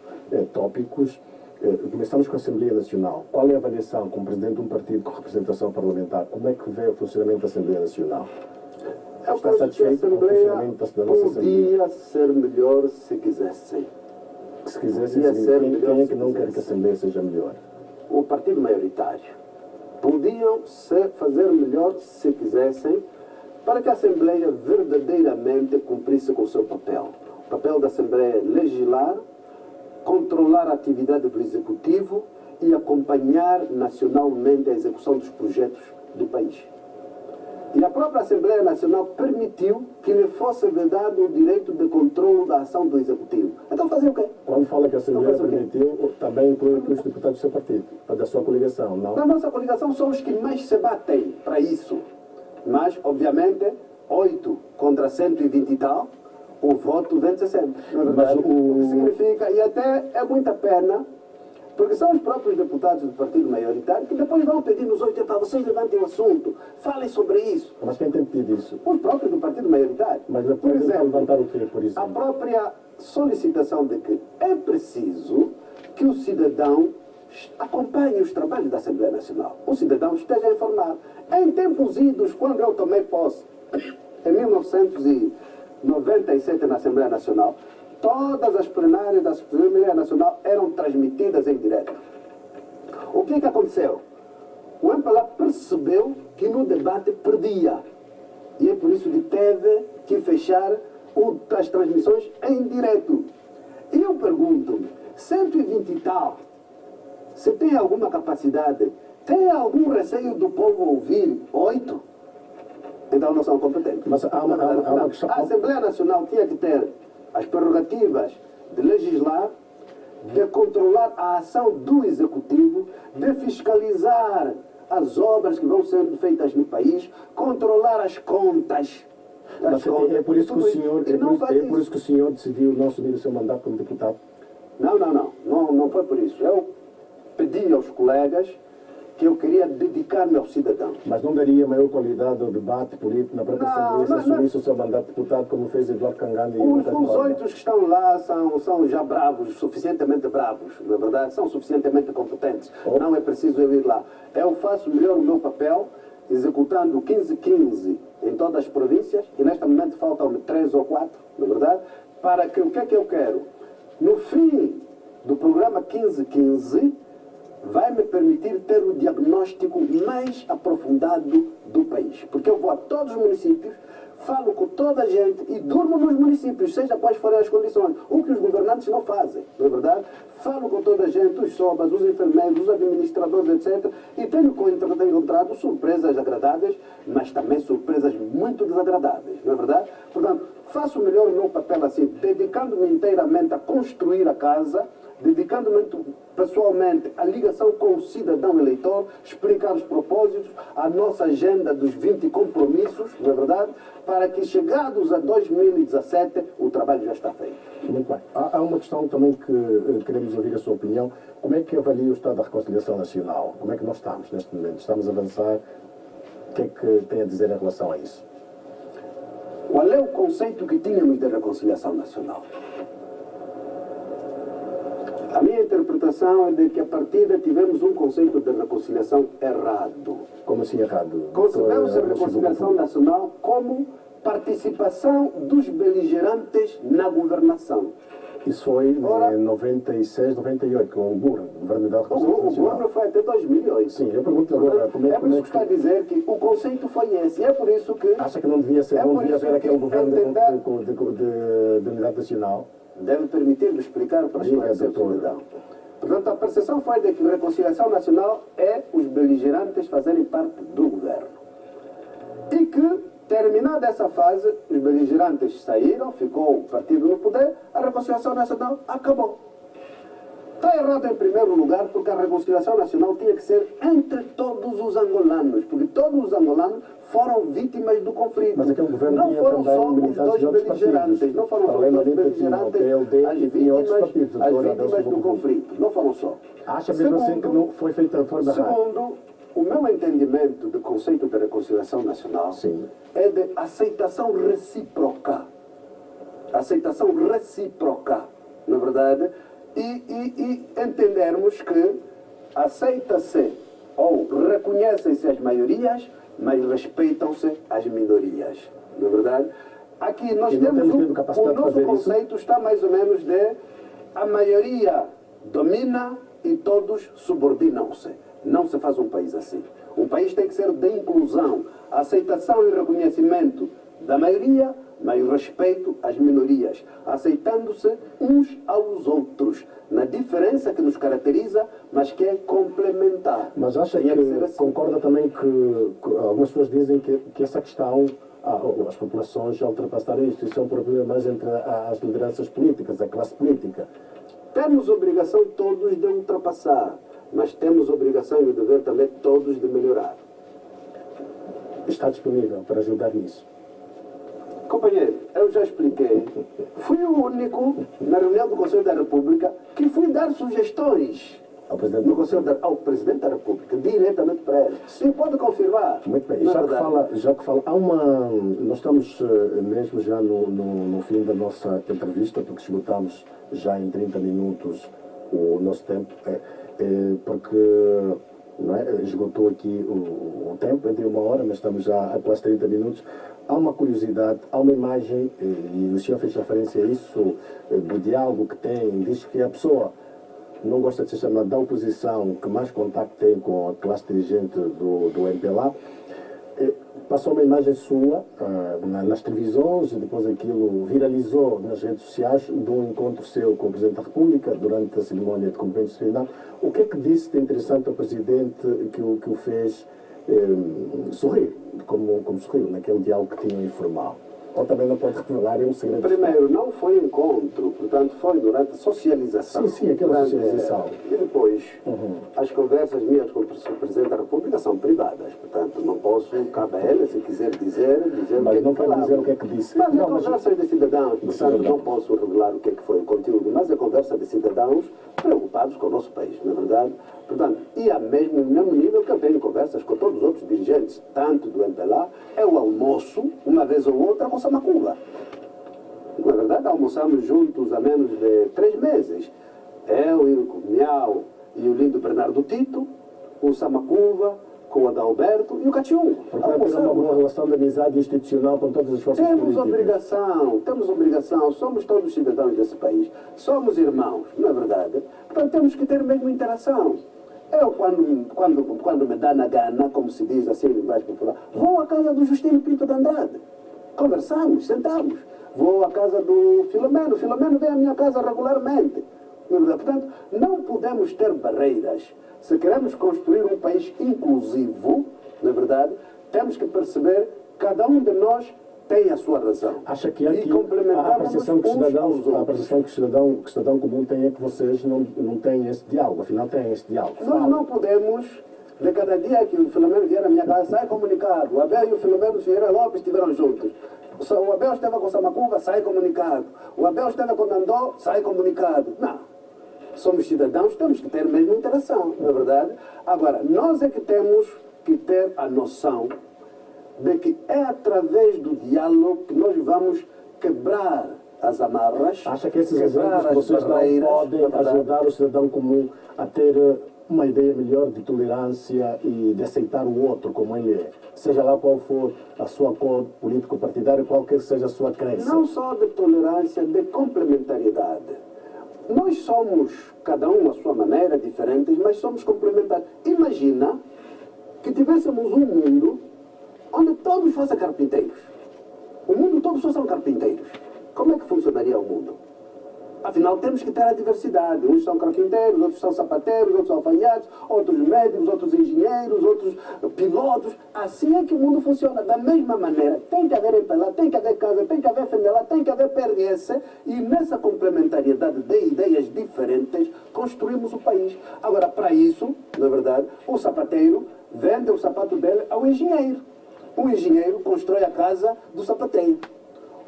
tópicos. Começamos com a Assembleia Nacional. Qual é a avaliação como presidente de um partido com representação parlamentar? Como é que vê o funcionamento da Assembleia Nacional? Está satisfeito com o funcionamento da nossa Assembleia? Podia ser melhor se quisessem. Se quisessem, quem é que não quer que a Assembleia seja melhor? O partido maioritário. Podiam fazer melhor se quisessem, para que a Assembleia verdadeiramente cumprisse com o seu papel. O papel da Assembleia é legislar, controlar a atividade do Executivo e acompanhar nacionalmente a execução dos projetos do país. E a própria Assembleia Nacional permitiu que lhe fosse vedado o direito de controle da ação do Executivo. Então fazia o quê? Quando fala que a Assembleia permitiu, também inclui os deputados do seu partido, da sua coligação, não? Na nossa coligação são os que mais se batem para isso. Mas, obviamente, 8 contra 120 e tal, o voto vence sempre. Mas o que significa, e até é muita pena, porque são os próprios deputados do partido maioritário que depois vão pedir nos 8 para vocês levantem o assunto, falem sobre isso. Mas quem tem pedido isso? Os próprios do partido maioritário. Mas por exemplo, levantar o quê, por exemplo? A própria solicitação de que é preciso que o cidadão acompanhe os trabalhos da Assembleia Nacional. O cidadão esteja informado. Em tempos idos, quando eu tomei posse, em 1997 na Assembleia Nacional, todas as plenárias da Assembleia Nacional eram transmitidas em direto. O que aconteceu? O MPLA percebeu que no debate perdia. E é por isso que teve que fechar as transmissões em direto. E eu pergunto-me, 120 e tal, se tem alguma capacidade, tem algum receio do povo ouvir 8? Então não são competentes. Mas há uma questão... A Assembleia Nacional tinha que ter as prerrogativas de legislar, de controlar a ação do Executivo, de fiscalizar as obras que vão sendo feitas no país, controlar as contas. Mas é por isso que o senhor, por isso que o senhor decidiu não assumir o seu mandato como deputado? Não foi por isso. Eu pedi aos colegas que eu queria dedicar-me ao cidadão. Mas não daria maior qualidade ao debate político na própria Assembleia se assumisse o seu mandato de deputado, como fez Eduardo Cangani e os 8 que estão lá são já bravos, suficientemente bravos, na verdade, são suficientemente competentes. Não é preciso eu ir lá. Eu faço melhor o meu papel, executando 15-15 em todas as províncias, e neste momento faltam-me 3 ou 4, na verdade, para que o que é que eu quero? No fim do programa 15-15, vai me permitir ter o diagnóstico mais aprofundado do país. Porque eu vou a todos os municípios, falo com toda a gente e durmo nos municípios, seja quais forem as condições. O que os governantes não fazem, não é verdade? Falo com toda a gente, os sobas, os enfermeiros, os administradores, etc. E tenho encontrado surpresas agradáveis, mas também surpresas muito desagradáveis, não é verdade? Portanto, faço melhor o meu papel assim, dedicando-me inteiramente a construir a casa, dedicando-me pessoalmente à ligação com o cidadão eleitor, explicar os propósitos, a nossa agenda dos 20 compromissos, não é verdade? Para que, chegados a 2017, o trabalho já está feito. Muito bem. Há uma questão também que queremos ouvir a sua opinião. Como é que avalia o estado da reconciliação nacional? Como é que nós estamos neste momento? Estamos a avançar? O que é que tem a dizer em relação a isso? Qual é o conceito que tínhamos de reconciliação nacional? A minha interpretação é de que, a partida, tivemos um conceito de reconciliação errado. Como assim errado? Concebemos a reconciliação nacional como participação dos beligerantes na governação. Isso foi em 96, 98, com o GUR, o Governo da Reconciliação Nacional. O GUR foi até 2008. Sim, eu pergunto agora como é por isso que está a dizer que o conceito foi esse. É por isso que... Acha que não devia ser, não devia haver aquele governo de unidade nacional? Deve permitir-me explicar para esclarecer o cidadão. Portanto, a percepção foi de que a reconciliação nacional é os beligerantes fazerem parte do governo. E que, terminada essa fase, os beligerantes saíram, ficou o partido no poder, a reconciliação nacional acabou. Está errado em primeiro lugar porque a reconciliação nacional tinha que ser entre todos os angolanos, porque todos os angolanos foram vítimas do conflito. Mas aquele governo não tinha foram só também os dois beligerantes, não foram só os dois beligerantes, as vítimas do conflito, não foram só. Acha mesmo assim que não foi feita de forma errada? Segundo, o meu entendimento do conceito de reconciliação nacional é de aceitação recíproca. Aceitação recíproca, na verdade, e entendermos que aceita-se ou reconhecem-se as maiorias, mas respeitam-se as minorias, não é verdade? Aqui nós temos o nosso conceito está mais ou menos de a maioria domina e todos subordinam-se. Não se faz um país assim. Um país tem que ser de inclusão, aceitação e reconhecimento da maioria, mas respeito às minorias, aceitando-se uns aos outros, na diferença que nos caracteriza, mas que é complementar. Mas acha que assim. Concorda também que algumas pessoas dizem que essa questão, as populações já ultrapassaram isto, isso é um problema mais entre as lideranças políticas, a classe política? Temos obrigação todos de ultrapassar, mas temos obrigação e o dever também todos de melhorar. Está disponível para ajudar nisso? Companheiro, eu já expliquei. Fui o único, na reunião do Conselho da República, que fui dar sugestões ao Presidente da República, diretamente para ele. Sim, pode confirmar. Muito bem. Já que fala, nós estamos mesmo já no fim da nossa entrevista, porque esgotamos já em 30 minutos o nosso tempo, porque não é, esgotou aqui o tempo, entre 1 hora, mas estamos já a quase 30 minutos. Há uma curiosidade, há uma imagem, e o senhor fez referência a isso, do diálogo que tem, diz que a pessoa não gosta de ser chamada da oposição, que mais contato tem com a classe dirigente do MPLA. Passou uma imagem sua nas televisões, depois aquilo viralizou nas redes sociais, de um encontro seu com o Presidente da República durante a cerimónia de cumprimento de seriedade. O que é que disse de interessante ao Presidente que o fez sorrir, como sorriu naquele diálogo que tinham informal? Ou também não pode revelar, é um segredo? Primeiro, não foi encontro, portanto, foi durante a socialização. Sim, aquela socialização. E depois, as conversas minhas com o Presidente da República são privadas, portanto, não posso, cabe a ele, se quiser dizer mas o que não é que pode dizer o que é que disse. Mas não, é conversas de cidadãos, portanto, não posso revelar o que é que foi o conteúdo, mas é conversa de cidadãos preocupados com o nosso país, na verdade. Portanto, e a mesmo, no mesmo nível que eu tenho conversas com todos os outros dirigentes, tanto do MPLA, é o almoço, uma vez ou outra, com Samacuva. Na verdade, almoçamos juntos há menos de 3 meses. Eu e o Miau e o lindo Bernardo Tito, o Samacuva, com o Adalberto e o Catium. Porque ter uma boa relação de amizade institucional com todas as forças temos políticas. Temos obrigação, somos todos cidadãos desse país, somos irmãos, não é verdade? Portanto, temos que ter mesmo interação. Eu, quando me dá na gana, como se diz assim em linguagem popular, vou à casa do Justino Pinto de Andrade, conversamos, sentamos. Vou à casa do Filomeno vem à minha casa regularmente. Portanto, não podemos ter barreiras. Se queremos construir um país inclusivo, na verdade, temos que perceber que cada um de nós tem a sua razão. Acha que e complementamos a percepção que o uns cidadão comum tem é que vocês não têm esse diálogo, afinal têm esse diálogo. Nós não podemos, de cada dia que o Filomeno vier à minha casa, sai comunicado. O Abel e o Filomeno Vieira Lopes estiveram juntos. O Abel esteve com o Samacuva, sai comunicado. O Abel esteve com o Nandó, sai comunicado. Não. Somos cidadãos, temos que ter a mesma interação, não é verdade? Agora, nós é que temos que ter a noção de que é através do diálogo que nós vamos quebrar as amarras. Acha que esses exemplos que vocês não podem ajudar o cidadão comum a ter uma ideia melhor de tolerância e de aceitar o outro como ele é? Seja lá qual for a sua cor político-partidária, qualquer seja a sua crença. Não só de tolerância, de complementariedade. Nós somos, cada um à sua maneira, diferentes, mas somos complementares. Imagina que tivéssemos um mundo onde todos fossem carpinteiros. O mundo todo só são carpinteiros. Como é que funcionaria o mundo? Afinal, temos que ter a diversidade. Uns são carpinteiros, outros são sapateiros, outros são alfaiates, outros médicos, outros engenheiros, outros pilotos. Assim é que o mundo funciona. Da mesma maneira, tem que haver MPLA, tem que haver casa, tem que haver FNLA, tem que haver PRS. E nessa complementariedade de ideias diferentes, construímos o país. Agora, para isso, na verdade, o sapateiro vende o sapato dele ao engenheiro. O engenheiro constrói a casa do sapateiro.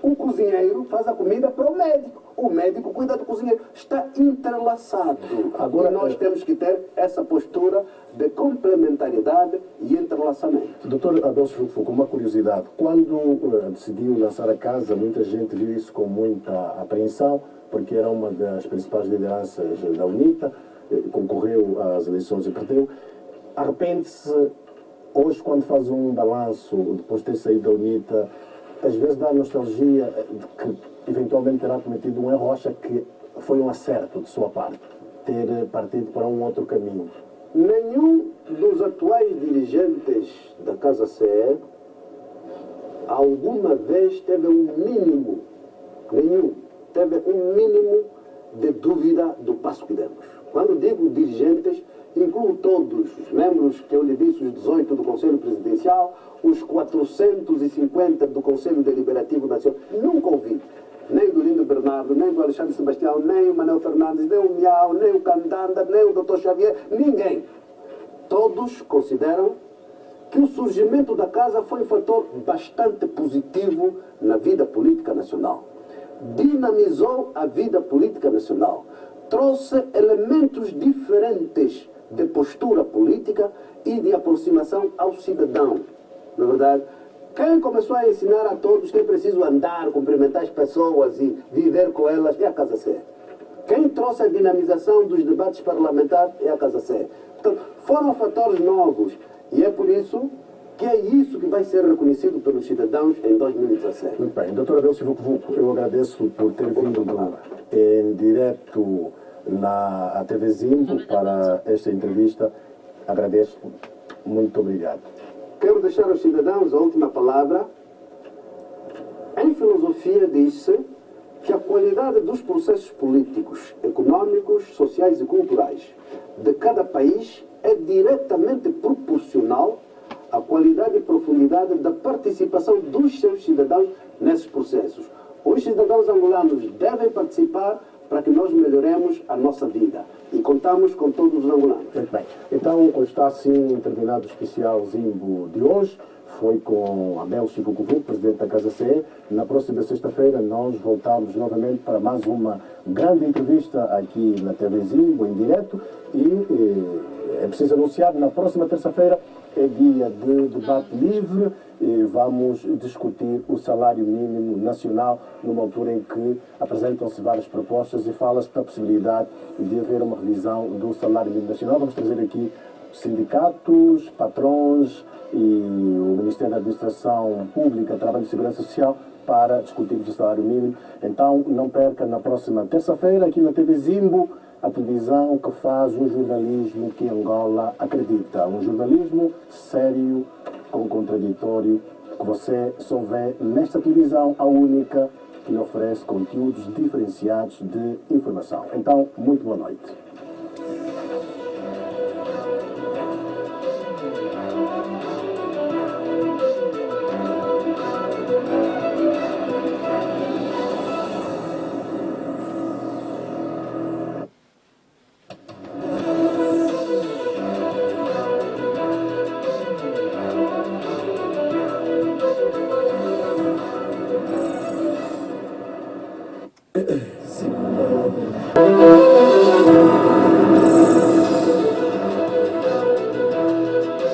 O cozinheiro faz a comida para o médico. O médico cuida do cozinheiro. Está entrelaçado. Agora, e nós temos que ter essa postura de complementariedade e entrelaçamento. Doutor Adolfo Foucault, uma curiosidade. Quando decidiu lançar a casa, muita gente viu isso com muita apreensão, porque era uma das principais lideranças da UNITA, concorreu às eleições e perdeu. Arrepende-se, hoje, quando faz um balanço, depois de ter saído da UNITA, às vezes dá nostalgia de que eventualmente terá cometido um erro, acha que foi um acerto de sua parte, ter partido para um outro caminho? Nenhum dos atuais dirigentes da Casa CE alguma vez teve um mínimo de dúvida do passo que demos. Quando digo dirigentes, incluo todos os membros que eu lhe disse, os 18 do Conselho Presidencial, os 450 do Conselho Deliberativo Nacional. Nunca ouvi, nem do Lindo Bernardo, nem do Alexandre Sebastião, nem o Manuel Fernandes, nem o Miau, nem o Candanda, nem o Dr. Xavier, ninguém. Todos consideram que o surgimento da casa foi um fator bastante positivo na vida política nacional. Dinamizou a vida política nacional. Trouxe elementos diferentes de postura política e de aproximação ao cidadão. Na verdade, quem começou a ensinar a todos que é preciso andar, cumprimentar as pessoas e viver com elas é a Casa CE. Quem trouxe a dinamização dos debates parlamentares é a Casa Sé. Portanto, foram fatores novos e é por isso que é isso que vai ser reconhecido pelos cidadãos em 2017. Muito bem. Doutor Abel Silva Vuco, eu agradeço por ter vindo em direto na TV Zimbo para esta entrevista. Agradeço. Muito obrigado. Quero deixar aos cidadãos a última palavra. Em filosofia diz-se que a qualidade dos processos políticos, econômicos, sociais e culturais de cada país é diretamente proporcional à qualidade e profundidade da participação dos seus cidadãos nesses processos. Os cidadãos angolanos devem participar para que nós melhoremos a nossa vida. E contamos com todos os angolanos. Muito bem. Então, está assim terminado o especial Zimbo de hoje. Foi com Abel Silva Vuco, presidente da Casa CE. Na próxima sexta-feira nós voltamos novamente para mais uma grande entrevista aqui na TV Zimbo, em direto. E é preciso anunciar, na próxima terça-feira é dia de debate livre e vamos discutir o salário mínimo nacional numa altura em que apresentam-se várias propostas e fala-se da possibilidade de haver uma revisão do salário mínimo nacional. Vamos trazer aqui sindicatos, patrões e o Ministério da Administração Pública, Trabalho e Segurança Social para discutirmos o salário mínimo. Então não perca na próxima terça-feira aqui na TV Zimbo, a televisão que faz um jornalismo que Angola acredita. Um jornalismo sério, com contraditório, que você só vê nesta televisão, a única que lhe oferece conteúdos diferenciados de informação. Então, muito boa noite.